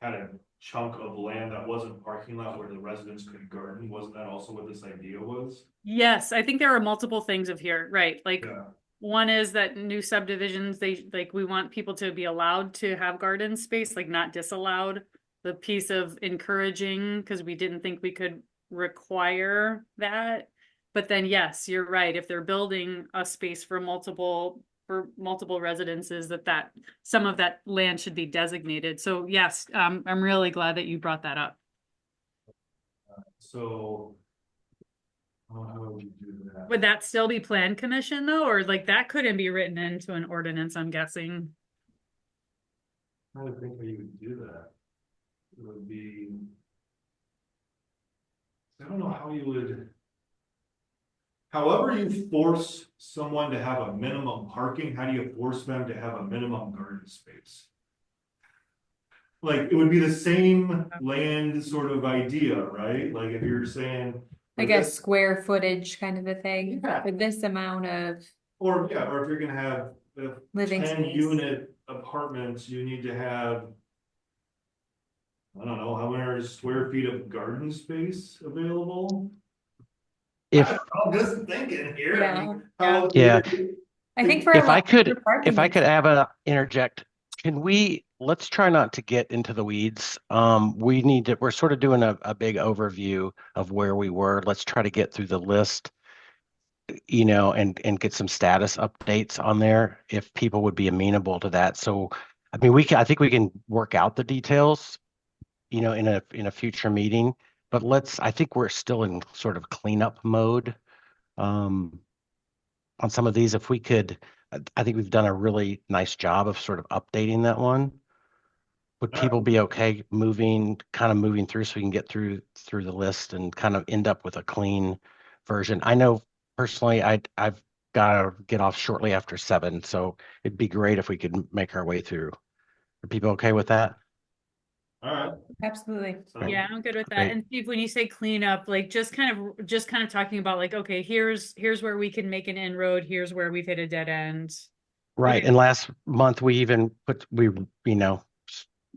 Speaker 2: had a chunk of land that wasn't parking lot where the residents could garden? Wasn't that also what this idea was?
Speaker 4: Yes, I think there are multiple things of here, right? Like
Speaker 2: Yeah.
Speaker 4: one is that new subdivisions, they like we want people to be allowed to have garden space, like not disallowed. The piece of encouraging, because we didn't think we could require that. But then yes, you're right. If they're building a space for multiple residences, that some of that land should be designated. So yes, I'm really glad that you brought that up.
Speaker 2: So how would you do that?
Speaker 4: Would that still be plan commission though, or like that couldn't be written into an ordinance, I'm guessing?
Speaker 2: I don't think how you would do that. It would be. I don't know how you would. However you force someone to have a minimum parking, how do you force them to have a minimum garden space? Like, it would be the same land sort of idea, right? Like if you're saying.
Speaker 1: Like a square footage kind of a thing
Speaker 2: Yeah.
Speaker 1: for this amount of
Speaker 2: Or, yeah, or if you're gonna have
Speaker 1: living
Speaker 2: 10
Speaker 1: space.
Speaker 2: unit apartments, you need to have. I don't know, how many square feet of garden space available?
Speaker 3: If
Speaker 2: I'm just thinking here. I mean, how.
Speaker 3: Yeah.
Speaker 1: I think for a
Speaker 3: if I
Speaker 1: lot
Speaker 3: could
Speaker 1: for parking,
Speaker 3: if I could
Speaker 1: it's-
Speaker 3: have interject, let's try not to get into the weeds. We're sort of doing a big overview of where we were. Let's try to get through the list, and get some status updates on there if people would be amenable to that. So, I mean, I think we can work out the details, in a future meeting, but I think we're still in sort of cleanup mode, um, on some of these. If we could, I think we've done a really nice job of sort of updating that one. Would people be okay kind of moving through so we can get through the list and kind of end up with a clean version? I know personally, I've got to get off shortly after 7, so it'd be great if we could make our way through. Are people okay with that?
Speaker 2: All right.
Speaker 1: absolutely.
Speaker 4: Yeah, I'm good with that.
Speaker 3: Great.
Speaker 4: And Steve, when you say cleanup, like just kind of talking about like, okay, here's where we can make an inroad, here's where we've hit a dead end.
Speaker 3: Right. And last month we even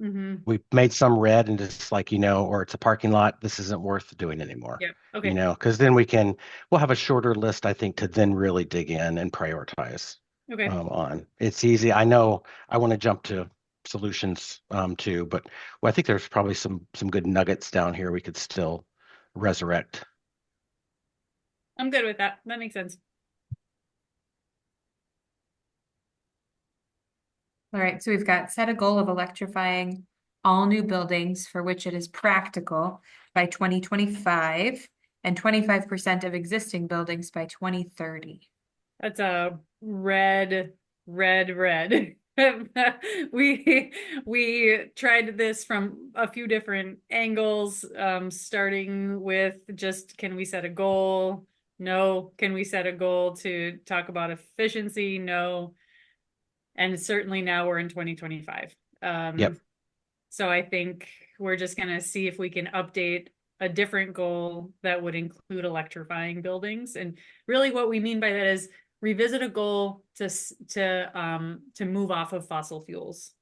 Speaker 4: Mm-hmm.
Speaker 3: we made some red and just like, or it's a parking lot, this isn't worth doing anymore.
Speaker 4: Yeah. Okay.
Speaker 3: Because then we'll have a shorter list, I think, to then really dig in and prioritize
Speaker 4: Okay.
Speaker 3: on. It's easy. I know I want to jump to solutions too, but I think there's probably some good nuggets down here we could still resurrect.
Speaker 4: I'm good with that. That makes sense.
Speaker 1: All right, so we've got set a goal of electrifying all new buildings for which it is practical by 2025 and 25% of existing buildings by 2030.
Speaker 4: That's a red. We tried this from a few different angles, starting with just can we set a goal? No. Can we set a goal to talk about efficiency? No. And certainly now we're in 2025.
Speaker 3: Yep.
Speaker 4: So I think we're just gonna see if we can update a different goal that would include electrifying buildings. And really what we mean by that is revisit a goal to move off of fossil fuels.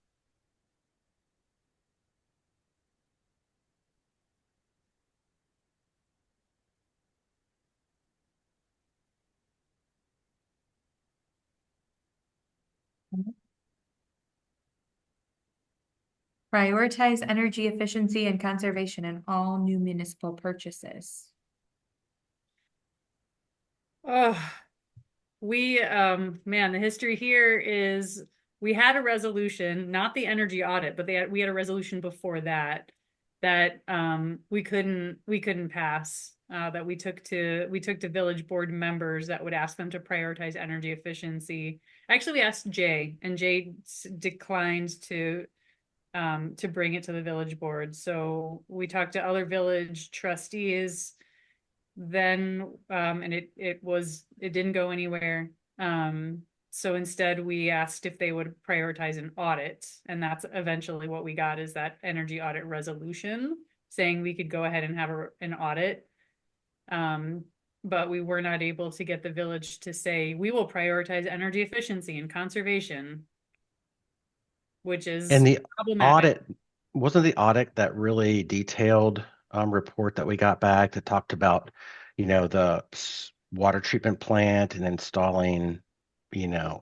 Speaker 1: Prioritize energy efficiency and conservation in all new municipal purchases.
Speaker 4: Oh, man, the history here is we had a resolution, not the energy audit, but we had a resolution before that we couldn't pass, that we took to village board members that would ask them to prioritize energy efficiency. Actually, we asked Jay, and Jay declined to bring it to the village board. So we talked to other village trustees then, and it didn't go anywhere. So instead we asked if they would prioritize an audit, and that's eventually what we got, is that energy audit resolution saying we could go ahead and have an audit. But we were not able to get the village to say we will prioritize energy efficiency and conservation, which is
Speaker 3: And the
Speaker 4: problematic.
Speaker 3: audit, wasn't the audit that really detailed report that we got back that talked about, the water treatment plant and installing,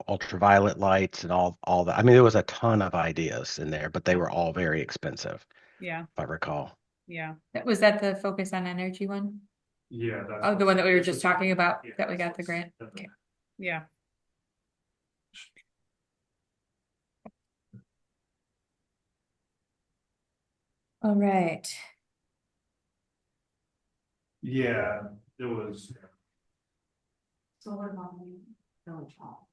Speaker 3: ultraviolet lights and all that. I mean, there was a ton of ideas in there, but they were all very expensive,
Speaker 4: Yeah,
Speaker 3: if I recall.
Speaker 4: yeah,
Speaker 1: Was that the focus on energy one?
Speaker 2: Yeah, that's.
Speaker 1: Oh, the one that we were just talking about,
Speaker 2: Yeah,
Speaker 1: that we got
Speaker 2: that's
Speaker 1: the grant?
Speaker 2: what's-
Speaker 1: Okay.
Speaker 4: yeah.
Speaker 1: All right.
Speaker 2: Yeah, it was.
Speaker 5: So what about the village hall?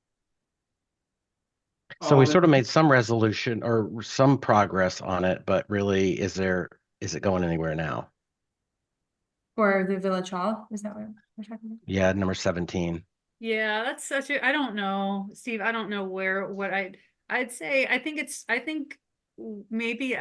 Speaker 3: So we
Speaker 2: Oh,
Speaker 3: sort of made some resolution or some progress on it, but really, is it going anywhere now?
Speaker 1: For the village hall, is that what we're talking about?
Speaker 3: Yeah, number 17.
Speaker 4: Yeah, that's such a, I don't know, Steve, I don't know what I'd say, I think maybe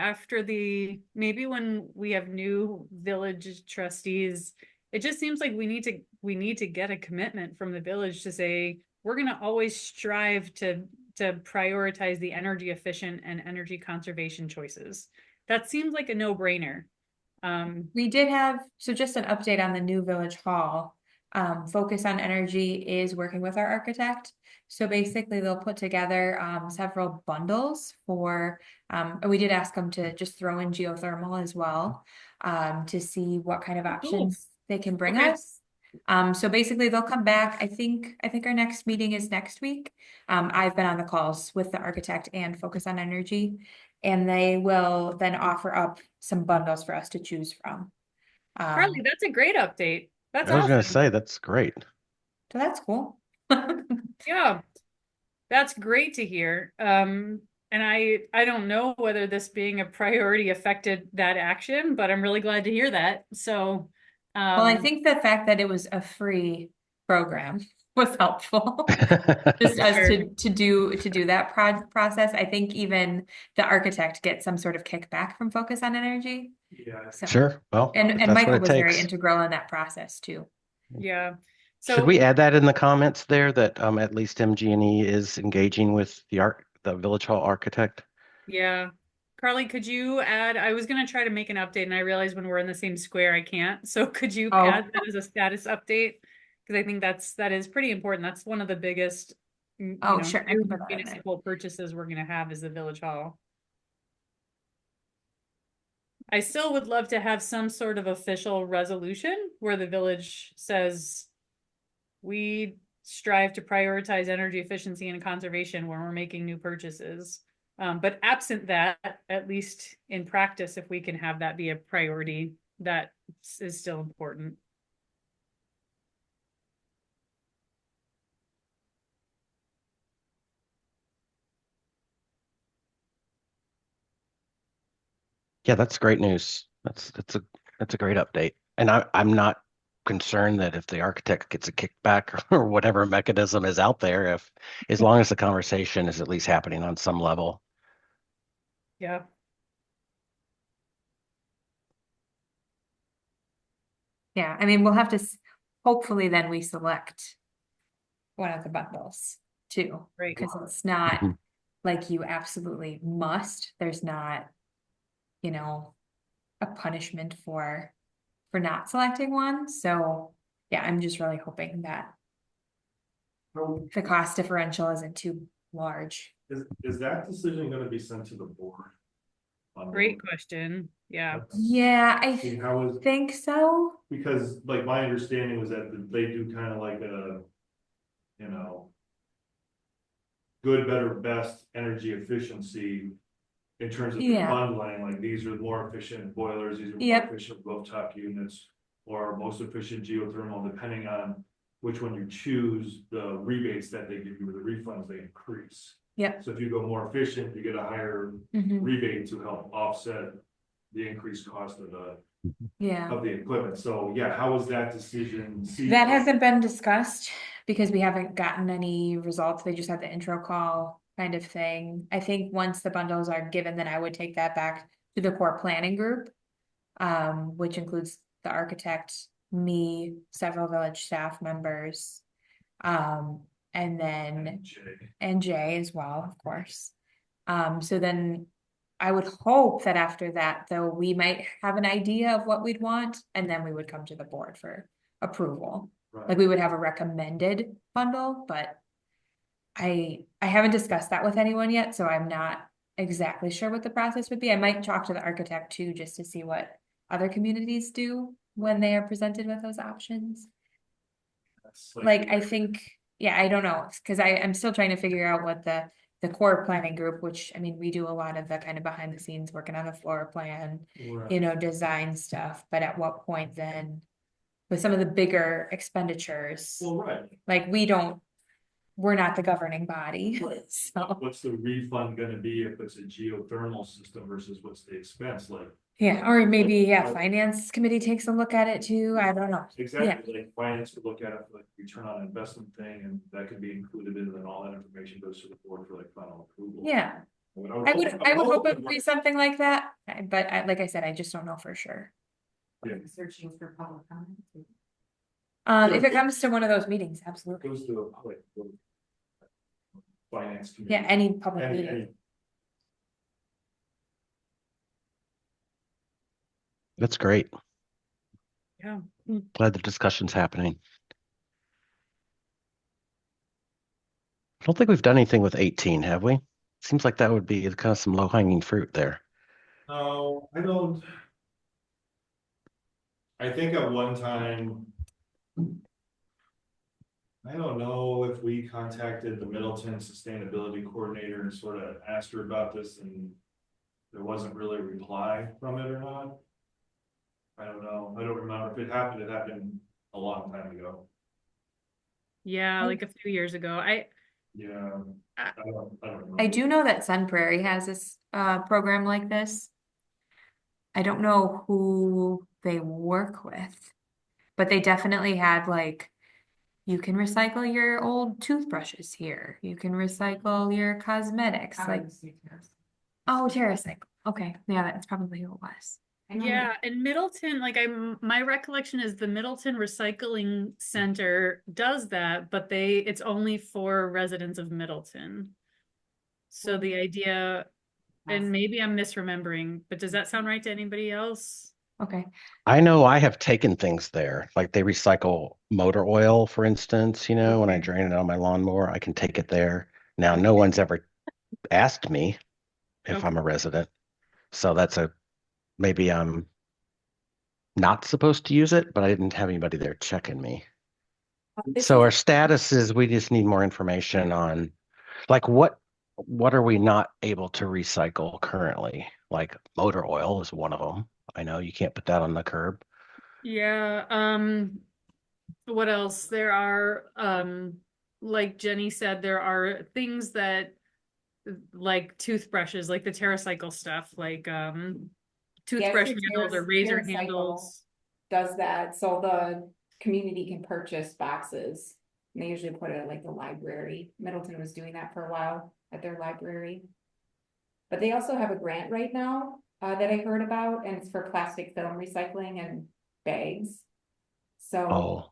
Speaker 4: maybe when we have new village trustees, it just seems like we need to get a commitment from the village to say, we're gonna always strive to prioritize the energy efficient and energy conservation choices. That seems like a no-brainer.
Speaker 1: We did have, so just an update on the new village hall. Focus on Energy is working with our architect. So basically they'll put together several bundles for, and we did ask them to just throw in geothermal as well, to see what kind of options they can bring
Speaker 4: Okay.
Speaker 1: us. So basically they'll come back. I think our next meeting is next week. I've been on the calls with the architect and Focus on Energy, and they will then offer up some bundles for us to choose from.
Speaker 4: Carly, that's a great update. That's
Speaker 3: I was going to
Speaker 4: awesome.
Speaker 3: say that's great.
Speaker 1: So that's cool.
Speaker 4: Yeah, that's great to hear. And I don't know whether this being a priority affected that action, but I'm really glad to hear that. So,
Speaker 1: Well, I think the fact that it was a free program was helpful. Just us
Speaker 4: Sure.
Speaker 1: to do that process. I think even the architect gets some sort of kickback from Focus on Energy.
Speaker 2: Yeah.
Speaker 1: So,
Speaker 3: Sure. Well, if
Speaker 1: and
Speaker 3: that's what
Speaker 1: Michael
Speaker 3: it
Speaker 1: was very
Speaker 3: takes.
Speaker 1: integral in that process too.
Speaker 4: Yeah.
Speaker 3: Should
Speaker 4: So
Speaker 3: we add that in the comments there that at least MG&E is engaging with the Village Hall architect?
Speaker 4: yeah. Carly, could you add, I was gonna try to make an update and I realized when we're in the same square, I can't. So could you
Speaker 1: Oh.
Speaker 4: add that as a status update? Because I think that is pretty important. That's one of the biggest,
Speaker 1: Oh, sure. I can put that in there.
Speaker 4: municipal purchases we're gonna have is the village hall. I still would love to have some sort of official resolution where the village says we strive to prioritize energy efficiency and conservation when we're making new purchases. But absent that, at least in practice, if we can have that be a priority, that is still important.
Speaker 3: Yeah, that's great news. That's a great update. And I'm not concerned that if the architect gets a kickback or whatever mechanism is out there, if as long as the conversation is at least happening on some level.
Speaker 4: Yeah.
Speaker 1: Yeah, I mean, we'll have to, hopefully then we select one of the bundles too.
Speaker 4: Right.
Speaker 1: Because it's not
Speaker 3: Mhm.
Speaker 1: like you absolutely must. There's not, a punishment for not selecting one. So yeah, I'm just really hoping that
Speaker 2: So
Speaker 1: the cost differential isn't too large.
Speaker 2: is that decision gonna be sent to the board?
Speaker 4: Great question. Yeah.
Speaker 1: Yeah, I
Speaker 2: See, how is,
Speaker 1: think so.
Speaker 2: because like my understanding was that they do kind of like a, you know. good, better, best energy efficiency in terms of
Speaker 1: Yeah.
Speaker 2: bundling, like these are more efficient boilers, these are more
Speaker 1: Yep.
Speaker 2: efficient rooftop units, or most efficient geothermal, depending on which one you choose, the rebates that they give you, or the refunds they increase.
Speaker 1: Yep.
Speaker 2: So if you go more efficient, you get a higher
Speaker 1: Mhm.
Speaker 2: rebate to help offset the increased cost of
Speaker 1: Yeah.
Speaker 2: the equipment. So yeah, how was that decision?
Speaker 1: That hasn't been discussed because we haven't gotten any results. They just had the intro call kind of thing. I think once the bundles are given, then I would take that back to the core planning group, which includes the architect, me, several village staff members, and then and Jay as well, of course. So then I would hope that after that, though, we might have an idea of what we'd want, and then we would come to the board for approval. Like
Speaker 2: Right.
Speaker 1: we would have a recommended bundle, but I haven't discussed that with anyone yet, so I'm not exactly sure what the process would be. I might talk to the architect too, just to see what other communities do when they are presented with those options.
Speaker 2: That's
Speaker 1: Like, I think, yeah, I don't know, because I'm still trying to figure out what the core planning group, which, I mean, we do a lot of the kind of behind the scenes, working on the floor plan,
Speaker 2: right.
Speaker 1: you know, design stuff, but at what point then, with some of the bigger expenditures,
Speaker 2: Well, right.
Speaker 1: like, we're not the governing body, so,
Speaker 2: What's the refund gonna be if it's a geothermal system versus what's the expense, like?
Speaker 1: yeah, or maybe, yeah, finance committee takes a look at it too, I don't know.
Speaker 2: Exactly, like finance could look at it for like return on investment thing, and that could be included in, and all that information goes to the board for like final approval.
Speaker 1: Yeah, I would hope it would be something like that, but like I said, I just don't know for sure.
Speaker 2: Yeah.
Speaker 5: Searching for public comment.
Speaker 1: If it comes to one of those meetings, absolutely.
Speaker 2: Goes to a public. Finance committee.
Speaker 1: Yeah, any public
Speaker 2: Any-
Speaker 1: meeting.
Speaker 3: That's great.
Speaker 4: Yeah.
Speaker 3: Glad the discussion's happening. I don't think we've done anything with 18, have we? Seems like that would be kind of some low-hanging fruit there.
Speaker 2: No, I don't. I think at one time. I don't know if we contacted the Middleton Sustainability Coordinator and sort of asked her about this, and there wasn't really a reply from it or not. I don't know. I don't remember if it happened. It happened a long time ago.
Speaker 4: Yeah, like a few years ago.
Speaker 2: Yeah, I don't know.
Speaker 1: I do know that Sun Prairie has this program like this. I don't know who they work with, but they definitely had like, you can recycle your old toothbrushes here. You can recycle your cosmetics, like, oh, TerraCycle. Okay, yeah, that's probably who it was.
Speaker 4: Yeah, and Middleton, like my recollection is the Middleton Recycling Center does that, but it's only for residents of Middleton. So the idea, and maybe I'm misremembering, but does that sound right to anybody else?
Speaker 1: Okay.
Speaker 3: I know I have taken things there, like they recycle motor oil, for instance, you know, when I drain it on my lawnmower, I can take it there. Now, no one's ever asked me if I'm a resident. So maybe I'm not supposed to use it, but I didn't have anybody there checking me. So our status is we just need more information on like what are we not able to recycle currently? Like motor oil is one of them. I know you can't put that on the curb.
Speaker 4: Yeah, what else? There are, like Jenny said, there are things that like toothbrushes, like the TerraCycle stuff, like toothbrush
Speaker 6: so
Speaker 4: handles or razor handles.
Speaker 6: Does that, so the community can purchase boxes. And they usually put it at like the library. Middleton was doing that for a while at their library. But they also have a grant right now that I heard about, and it's for plastic film recycling and bags. So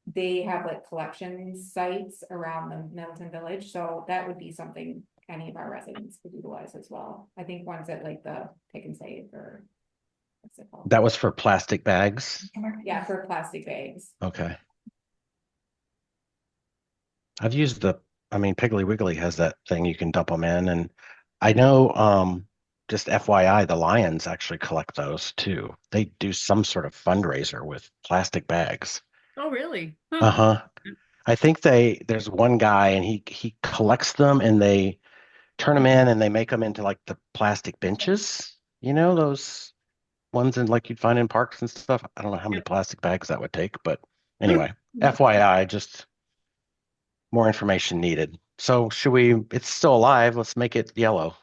Speaker 6: they have like collection sites around the Middleton Village, so that would be something any of our residents could utilize as well. I think ones at like the Pick and Save or what's it called?
Speaker 3: That was for plastic bags.
Speaker 6: Yeah, for plastic bags.
Speaker 3: Okay. I've used Piggly Wiggly has that thing you can dump them in, and I know just FYI, the Lions actually collect those too. They do some sort of fundraiser with plastic bags.
Speaker 4: Oh, really?
Speaker 3: Uh-huh. I think there's one guy and he collects them and they turn them in and they make them into like the plastic benches, those ones in like you'd find in parks and stuff. I don't know how many
Speaker 4: Yep.
Speaker 3: plastic bags that would take, but anyway, FYI, just more information needed. So it's still alive. Let's make it yellow.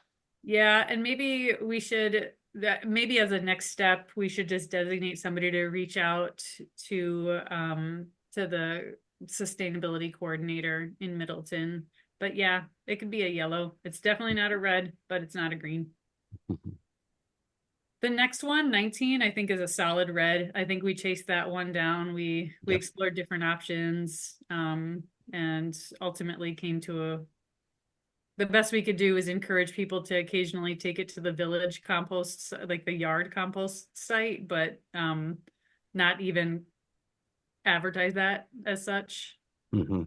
Speaker 4: Yeah, and maybe we should that maybe as a next step, we should just designate somebody to reach out to the sustainability coordinator in Middleton. But yeah, it could be a yellow. It's definitely not a red, but it's not a green. The next one, 19, I think is a solid red. I think we chased that one down. We
Speaker 3: Yep.
Speaker 4: explored different options, and ultimately came to the best we could do is encourage people to occasionally take it to the village compost, like the yard compost site, but not even advertise that as such.
Speaker 3: Hmm.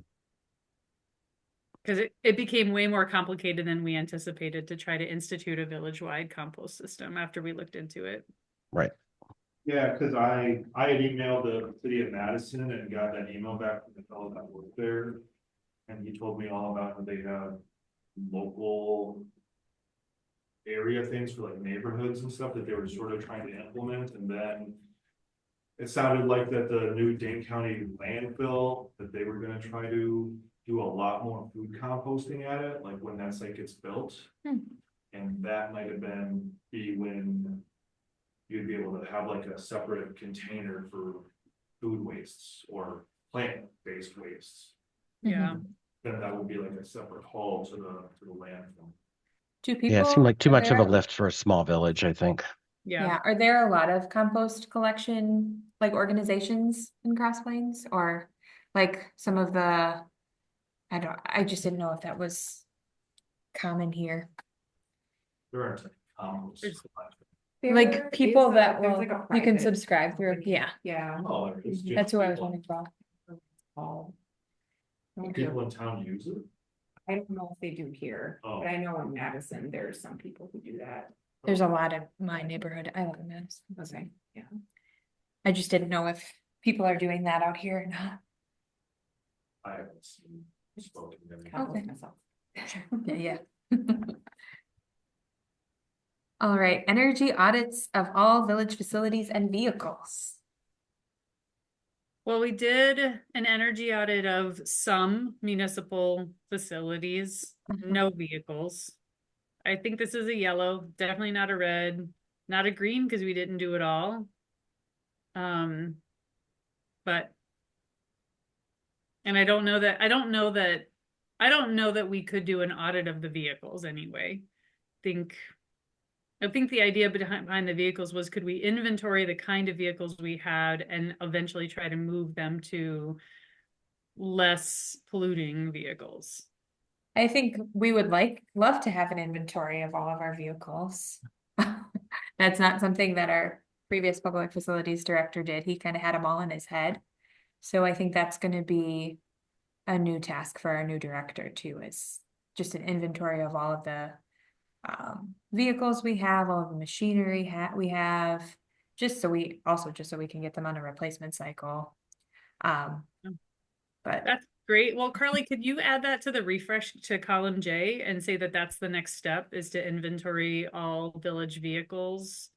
Speaker 4: Because it became way more complicated than we anticipated to try to institute a village-wide compost system after we looked into it.
Speaker 3: Right.
Speaker 2: Yeah, because I had emailed the city of Madison and got that email back from the fellow that worked there. And he told me all about how they have local area things for like neighborhoods and stuff that they were sort of trying to implement, and then it sounded like that the new Dane County landfill, that they were gonna try to do a lot more food composting at it, like when that site gets built. And that might have be when you'd be able to have like a separate container for food wastes or plant-based wastes.
Speaker 4: Yeah.
Speaker 2: Then that would be like a separate haul to the landfill.
Speaker 1: Do
Speaker 3: Yeah, it seemed
Speaker 1: people,
Speaker 3: like too
Speaker 1: are
Speaker 3: much of a
Speaker 1: there,
Speaker 3: lift for a small village, I think.
Speaker 4: Yeah.
Speaker 1: yeah, are there a lot of compost collection, like organizations in Cross Plains, or like some of the, I just didn't know if that was common here.
Speaker 2: There aren't any compost.
Speaker 4: There's-
Speaker 6: There
Speaker 1: Like people
Speaker 6: is
Speaker 1: that
Speaker 6: there's
Speaker 1: will,
Speaker 6: like a
Speaker 1: you can
Speaker 6: private
Speaker 1: subscribe through,
Speaker 6: company.
Speaker 1: yeah,
Speaker 6: Yeah.
Speaker 2: Oh, it's just
Speaker 1: that's who I was
Speaker 2: people-
Speaker 1: wondering about.
Speaker 6: Oh.
Speaker 2: People in town use it.
Speaker 6: I don't know if they do here,
Speaker 2: Oh.
Speaker 6: but I know in Madison, there's some people who do that.
Speaker 1: There's a lot of my neighborhood, I live in Madison.
Speaker 6: Okay, yeah.
Speaker 1: I just didn't know if people are doing that out here or not.
Speaker 2: I haven't seen spoken to them.
Speaker 6: Compost
Speaker 1: Okay.
Speaker 6: myself.
Speaker 1: Yeah, yeah. All right, energy audits of all village facilities and vehicles.
Speaker 4: Well, we did an energy audit of some municipal facilities, no vehicles. I think this is a yellow, definitely not a red, not a green because we didn't do it all. But and I don't know that we could do an audit of the vehicles anyway. I think the idea behind the vehicles was, could we inventory the kind of vehicles we had and eventually try to move them to less polluting vehicles?
Speaker 1: I think we would love to have an inventory of all of our vehicles. That's not something that our previous public facilities director did. He kind of had them all in his head. So I think that's going to be a new task for our new director too, is just an inventory of all of the vehicles we have, all of the machinery we have, just so we can get them on a replacement cycle. But
Speaker 4: That's great. Well, Carly, could you add that to the refresh to column J and say that that's the next step, is to inventory all village vehicles?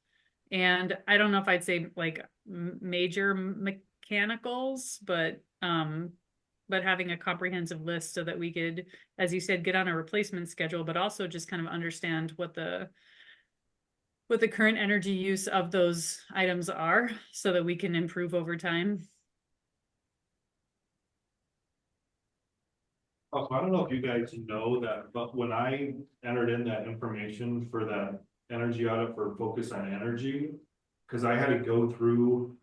Speaker 4: And I don't know if I'd say like major mechanicals, but having a comprehensive list so that we could, as you said, get on a replacement schedule, but also just kind of understand what the current energy use of those items are so that we can improve over time.
Speaker 2: Also, I don't know if you guys know that, but when I entered in that information for that energy audit for focus on energy, because I had to go through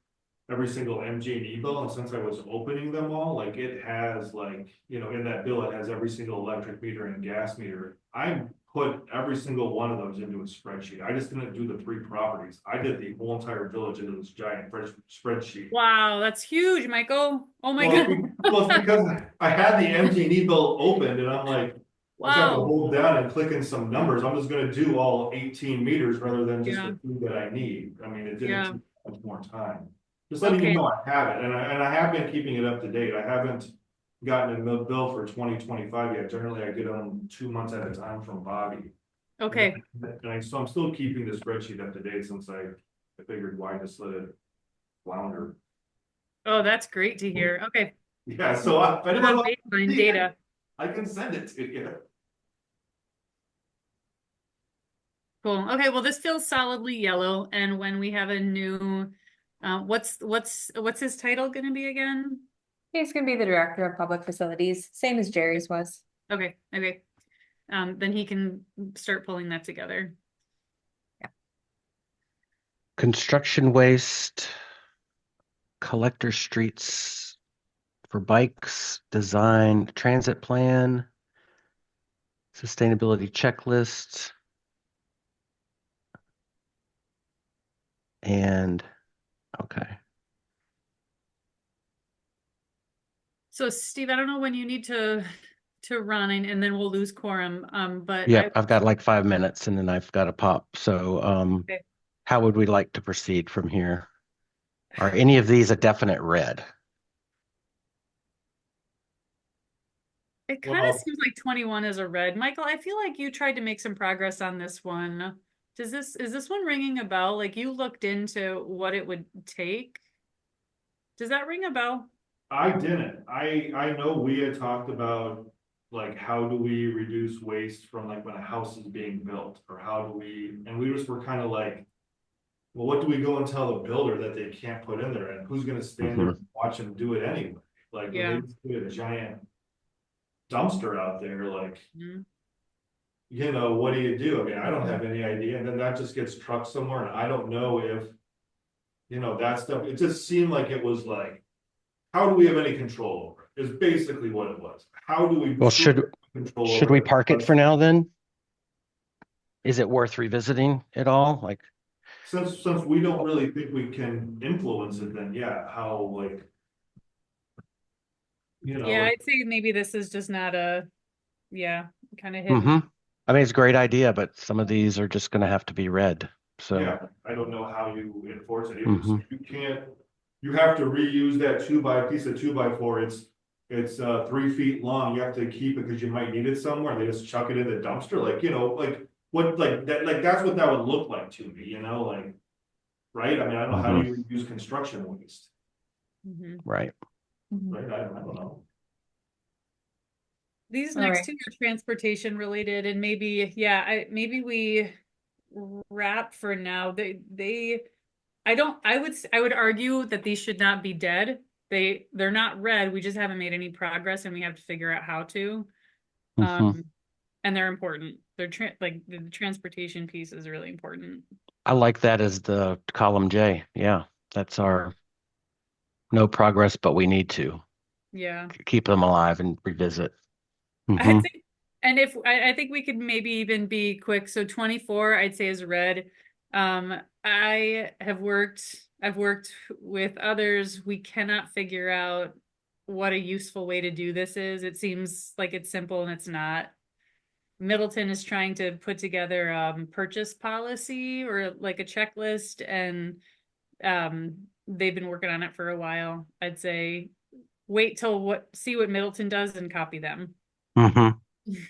Speaker 2: every single MG&E bill, and since I was opening them all, like it has like, in that bill, it has every single electric meter and gas meter. I put every single one of those into a spreadsheet. I just didn't do the 3 properties. I did the whole entire village into this giant spreadsheet.
Speaker 4: Wow, that's huge, Michael. Oh my
Speaker 2: Well,
Speaker 4: God.
Speaker 2: well, it's because I had the MG&E bill opened and I'm like, I got to
Speaker 4: Wow.
Speaker 2: hold down and click in some numbers. I'm just gonna do all 18 meters rather than just
Speaker 4: Yeah.
Speaker 2: the 2 that I need. I mean, it
Speaker 4: Yeah.
Speaker 2: didn't take much more time. Just letting you
Speaker 4: Okay.
Speaker 2: know I have it, and I have been keeping it up to date. I haven't gotten a bill for 2025 yet. Generally, I get them 2 months at a time from Bobby.
Speaker 4: Okay,
Speaker 2: So I'm still keeping the spreadsheet up to date since I figured why just let it flounder.
Speaker 4: oh, that's great to hear. Okay.
Speaker 2: Yeah, so if
Speaker 4: We'll
Speaker 2: anyone
Speaker 4: have
Speaker 2: wants to
Speaker 4: baseline
Speaker 2: see it,
Speaker 4: data.
Speaker 2: I can send it to you.
Speaker 4: Cool. Okay, well, this feels solidly yellow, and when we have a new, what's his title gonna be again?
Speaker 1: He's gonna be the director of public facilities, same as Jerry's was.
Speaker 4: Okay, okay. Then he can start pulling that together.
Speaker 3: Construction waste, collector streets for bikes, design, transit plan, sustainability checklist, and okay.
Speaker 4: So Steve, I don't know when you need to run and then we'll lose quorum. But
Speaker 3: Yep, I've got like 5 minutes and then I've got to pop. So
Speaker 4: Okay.
Speaker 3: how would we like to proceed from here? Are any of these a definite red?
Speaker 4: It kind of
Speaker 2: Well,
Speaker 4: seems like 21 is a red. Michael, I feel like you tried to make some progress on this one. Is this one ringing a bell? Like you looked into what it would take? Does that ring a bell?
Speaker 2: I didn't. I know we had talked about like how do we reduce waste from like when a house is being built, or how do we, and we just were kind of like, well, what do we go and tell the builder that they can't put in there, and who's gonna stand there
Speaker 3: Mhm.
Speaker 2: and watch them do it anyway? Like when
Speaker 4: Yeah.
Speaker 2: they just put a giant dumpster out there, like,
Speaker 4: Mhm.
Speaker 2: you know, what do you do? I mean, I don't have any idea, and then that just gets trucked somewhere, and I don't know if, you know, that stuff, it just seemed like it was like, how do we have any control over it, is basically what it was. How do we
Speaker 3: Well,
Speaker 2: truly
Speaker 3: should
Speaker 2: have control
Speaker 3: should
Speaker 2: over
Speaker 3: we
Speaker 2: it?
Speaker 3: park it for now then? Is it worth revisiting at all? Like,
Speaker 2: Since we don't really think we can influence it, then yeah, how like, you know,
Speaker 4: Yeah,
Speaker 2: like,
Speaker 4: I'd say maybe this is just not a, yeah, kind of hidden.
Speaker 3: I mean, it's a great idea, but some of these are just going to have to be red. So,
Speaker 2: yeah, I don't know how you enforce it.
Speaker 3: mhm.
Speaker 2: You can't, you have to reuse that piece of 2x4. It's 3 feet long. You have to keep it because you might need it somewhere. They just chuck it in the dumpster, like, you know, like what, like that, like that's what that would look like to me, you know, like, right? I mean, I don't know, how do
Speaker 3: Mhm.
Speaker 2: you use construction waste,
Speaker 4: Mhm.
Speaker 3: Right.
Speaker 2: right? I don't know.
Speaker 4: These
Speaker 1: All
Speaker 4: next
Speaker 1: right.
Speaker 4: two are transportation related, and maybe, yeah, maybe we wrap for now. I would argue that these should not be dead. They're not red. We just haven't made any progress, and we have to figure out how to.
Speaker 3: Mhm.
Speaker 4: And they're important. Like the transportation piece is really important.
Speaker 3: I like that as the column J. Yeah, that's our no progress, but we need to
Speaker 4: Yeah.
Speaker 3: keep them alive and revisit.
Speaker 4: I'd
Speaker 3: Hmm.
Speaker 4: say, and if I think we could maybe even be quick. So 24, I'd say is red. I've worked with others. We cannot figure out what a useful way to do this is. It seems like it's simple and it's not. Middleton is trying to put together purchase policy or like a checklist, and they've been working on it for a while. I'd say wait till see what Middleton does and copy them.
Speaker 3: Hmm.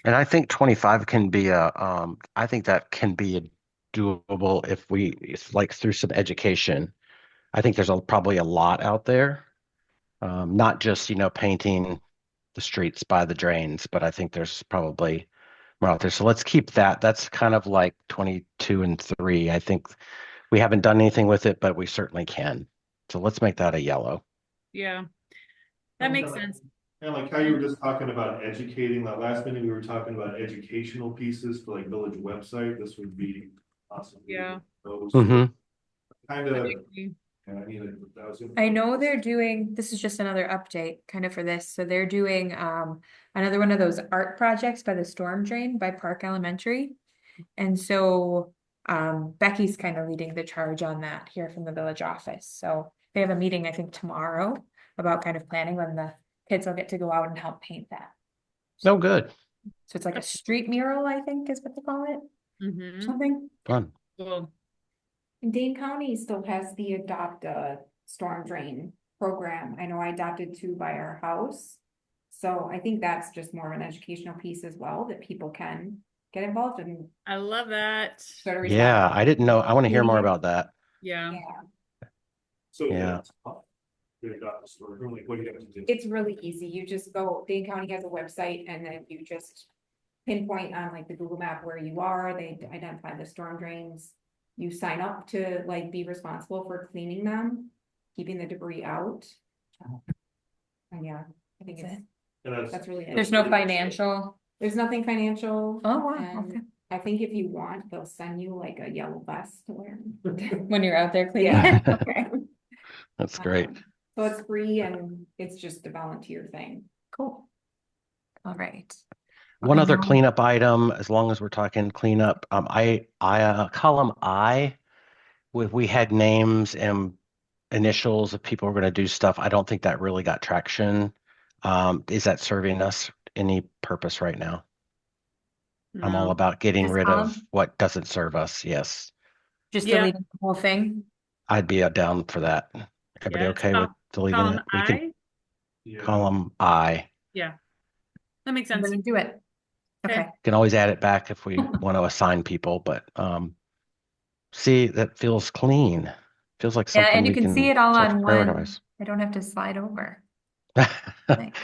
Speaker 3: And I think 25 can be I think that can be a doable if it's like through some education. I think there's probably a lot out there, not just, painting the streets by the drains, but I think there's probably more out there. So let's keep that. That's kind of like 22 and 3. I think we haven't done anything with it, but we certainly can. So let's make that a yellow.
Speaker 4: Yeah, that
Speaker 2: Okay.
Speaker 4: makes sense.
Speaker 2: And like how you were just talking about educating, that last minute we were talking about educational pieces for like village website, this would be awesome.
Speaker 4: Yeah.
Speaker 2: Those
Speaker 3: Hmm.
Speaker 2: kind
Speaker 4: I
Speaker 2: of,
Speaker 4: agree.
Speaker 2: I mean, that was.
Speaker 1: I know they're doing, this is just another update kind of for this. So they're doing another one of those art projects by the storm drain by Park Elementary. And so Becky's kind of leading the charge on that here from the village office. So they have a meeting, I think, tomorrow about kind of planning when the kids will get to go out and help paint that.
Speaker 3: No, good.
Speaker 1: So it's like a street mural, I think is what they call it,
Speaker 4: Mm-hmm.
Speaker 1: something.
Speaker 3: Fun.
Speaker 4: Cool.
Speaker 6: And Dane County still has the Adopt a Storm Drain program. I know I adopted two by our house. So I think that's just more of an educational piece as well, that people can get involved and
Speaker 4: I love that.
Speaker 6: sort of respond.
Speaker 3: Yeah, I didn't know. I want to hear more
Speaker 6: Media.
Speaker 3: about that.
Speaker 4: Yeah.
Speaker 6: Yeah,
Speaker 2: So
Speaker 3: Yeah.
Speaker 2: what do you have to do?
Speaker 6: it's really easy. You just go, Dane County has a website and then you just pinpoint on like the Google map where you are. They identify the storm drains. You sign up to like be responsible for cleaning them, keeping the debris out. And yeah, I think
Speaker 1: That's
Speaker 6: it's,
Speaker 2: And
Speaker 6: that's really it.
Speaker 1: There's no financial.
Speaker 6: There's nothing financial.
Speaker 1: Oh, wow,
Speaker 6: and
Speaker 1: okay.
Speaker 6: I think if you want, they'll send you like a yellow vest to wear.
Speaker 1: When you're out there cleaning.
Speaker 6: Yeah.
Speaker 1: Okay,
Speaker 3: That's great.
Speaker 6: So it's free and it's just a volunteer thing.
Speaker 1: cool. All right.
Speaker 3: One
Speaker 1: I
Speaker 3: other
Speaker 1: know.
Speaker 3: cleanup item, as long as we're talking cleanup, column I, we had names and initials of people who are going to do stuff. I don't think that really got traction. Is that serving us any purpose right now? I'm all
Speaker 4: No.
Speaker 3: about getting
Speaker 1: This
Speaker 3: rid of
Speaker 1: column?
Speaker 3: what doesn't serve us. Yes,
Speaker 1: Just
Speaker 4: Yeah.
Speaker 1: deleting the whole thing.
Speaker 3: I'd be down for that. Everybody
Speaker 4: Yeah, it's
Speaker 3: okay with deleting
Speaker 4: column
Speaker 3: it? We can
Speaker 4: I.
Speaker 2: Yeah.
Speaker 3: column I.
Speaker 4: Yeah. That makes
Speaker 1: I'm
Speaker 4: sense.
Speaker 1: gonna do it.
Speaker 4: Okay.
Speaker 1: Okay.
Speaker 3: Can always add it back if we want to assign people, but see, that feels clean. Feels like
Speaker 1: Yeah,
Speaker 3: something
Speaker 1: and you
Speaker 3: we
Speaker 1: can see
Speaker 3: can
Speaker 1: it all
Speaker 3: start to
Speaker 1: on one.
Speaker 3: prioritize.
Speaker 1: I don't have to slide over. Thanks.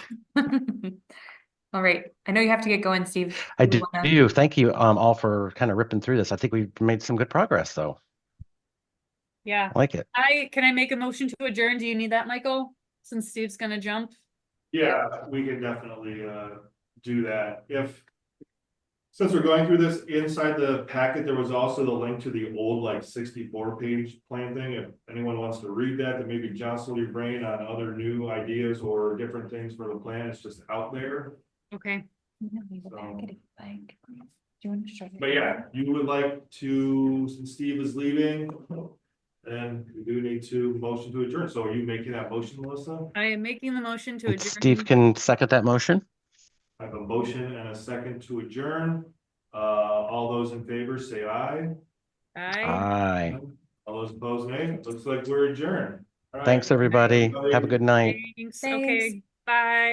Speaker 1: All right. I know you have to get going, Steve.
Speaker 3: I
Speaker 1: You wanna-
Speaker 3: do. Thank you all for kind of ripping through this. I think we've made some good progress, though.
Speaker 4: Yeah.
Speaker 3: I like it.
Speaker 4: Can I make a motion to adjourn? Do you need that, Michael? Since Steve's gonna jump?
Speaker 2: Yeah, we can definitely do that. Since we're going through this, inside the packet, there was also the link to the old like 64-page plan thing. If anyone wants to read that, then maybe jostle your brain on other new ideas or different things for the plan. It's just out there.
Speaker 4: Okay.
Speaker 1: No, leave the packet if you like. Do you want to show me?
Speaker 2: But yeah, you would like to, since Steve is leaving, then we do need to motion to adjourn. So are you making that motion, Melissa?
Speaker 4: I am making the motion to
Speaker 3: And
Speaker 4: adjourn.
Speaker 3: Steve can second that motion.
Speaker 2: I have a motion and a second to adjourn. All those in favor say aye.
Speaker 4: Aye.
Speaker 3: Aye.
Speaker 2: All those opposed, nay. Looks like we're adjourned. All right.
Speaker 3: Thanks, everybody. Have a good night.
Speaker 4: Thanks.
Speaker 1: Thanks.
Speaker 4: Okay. Bye.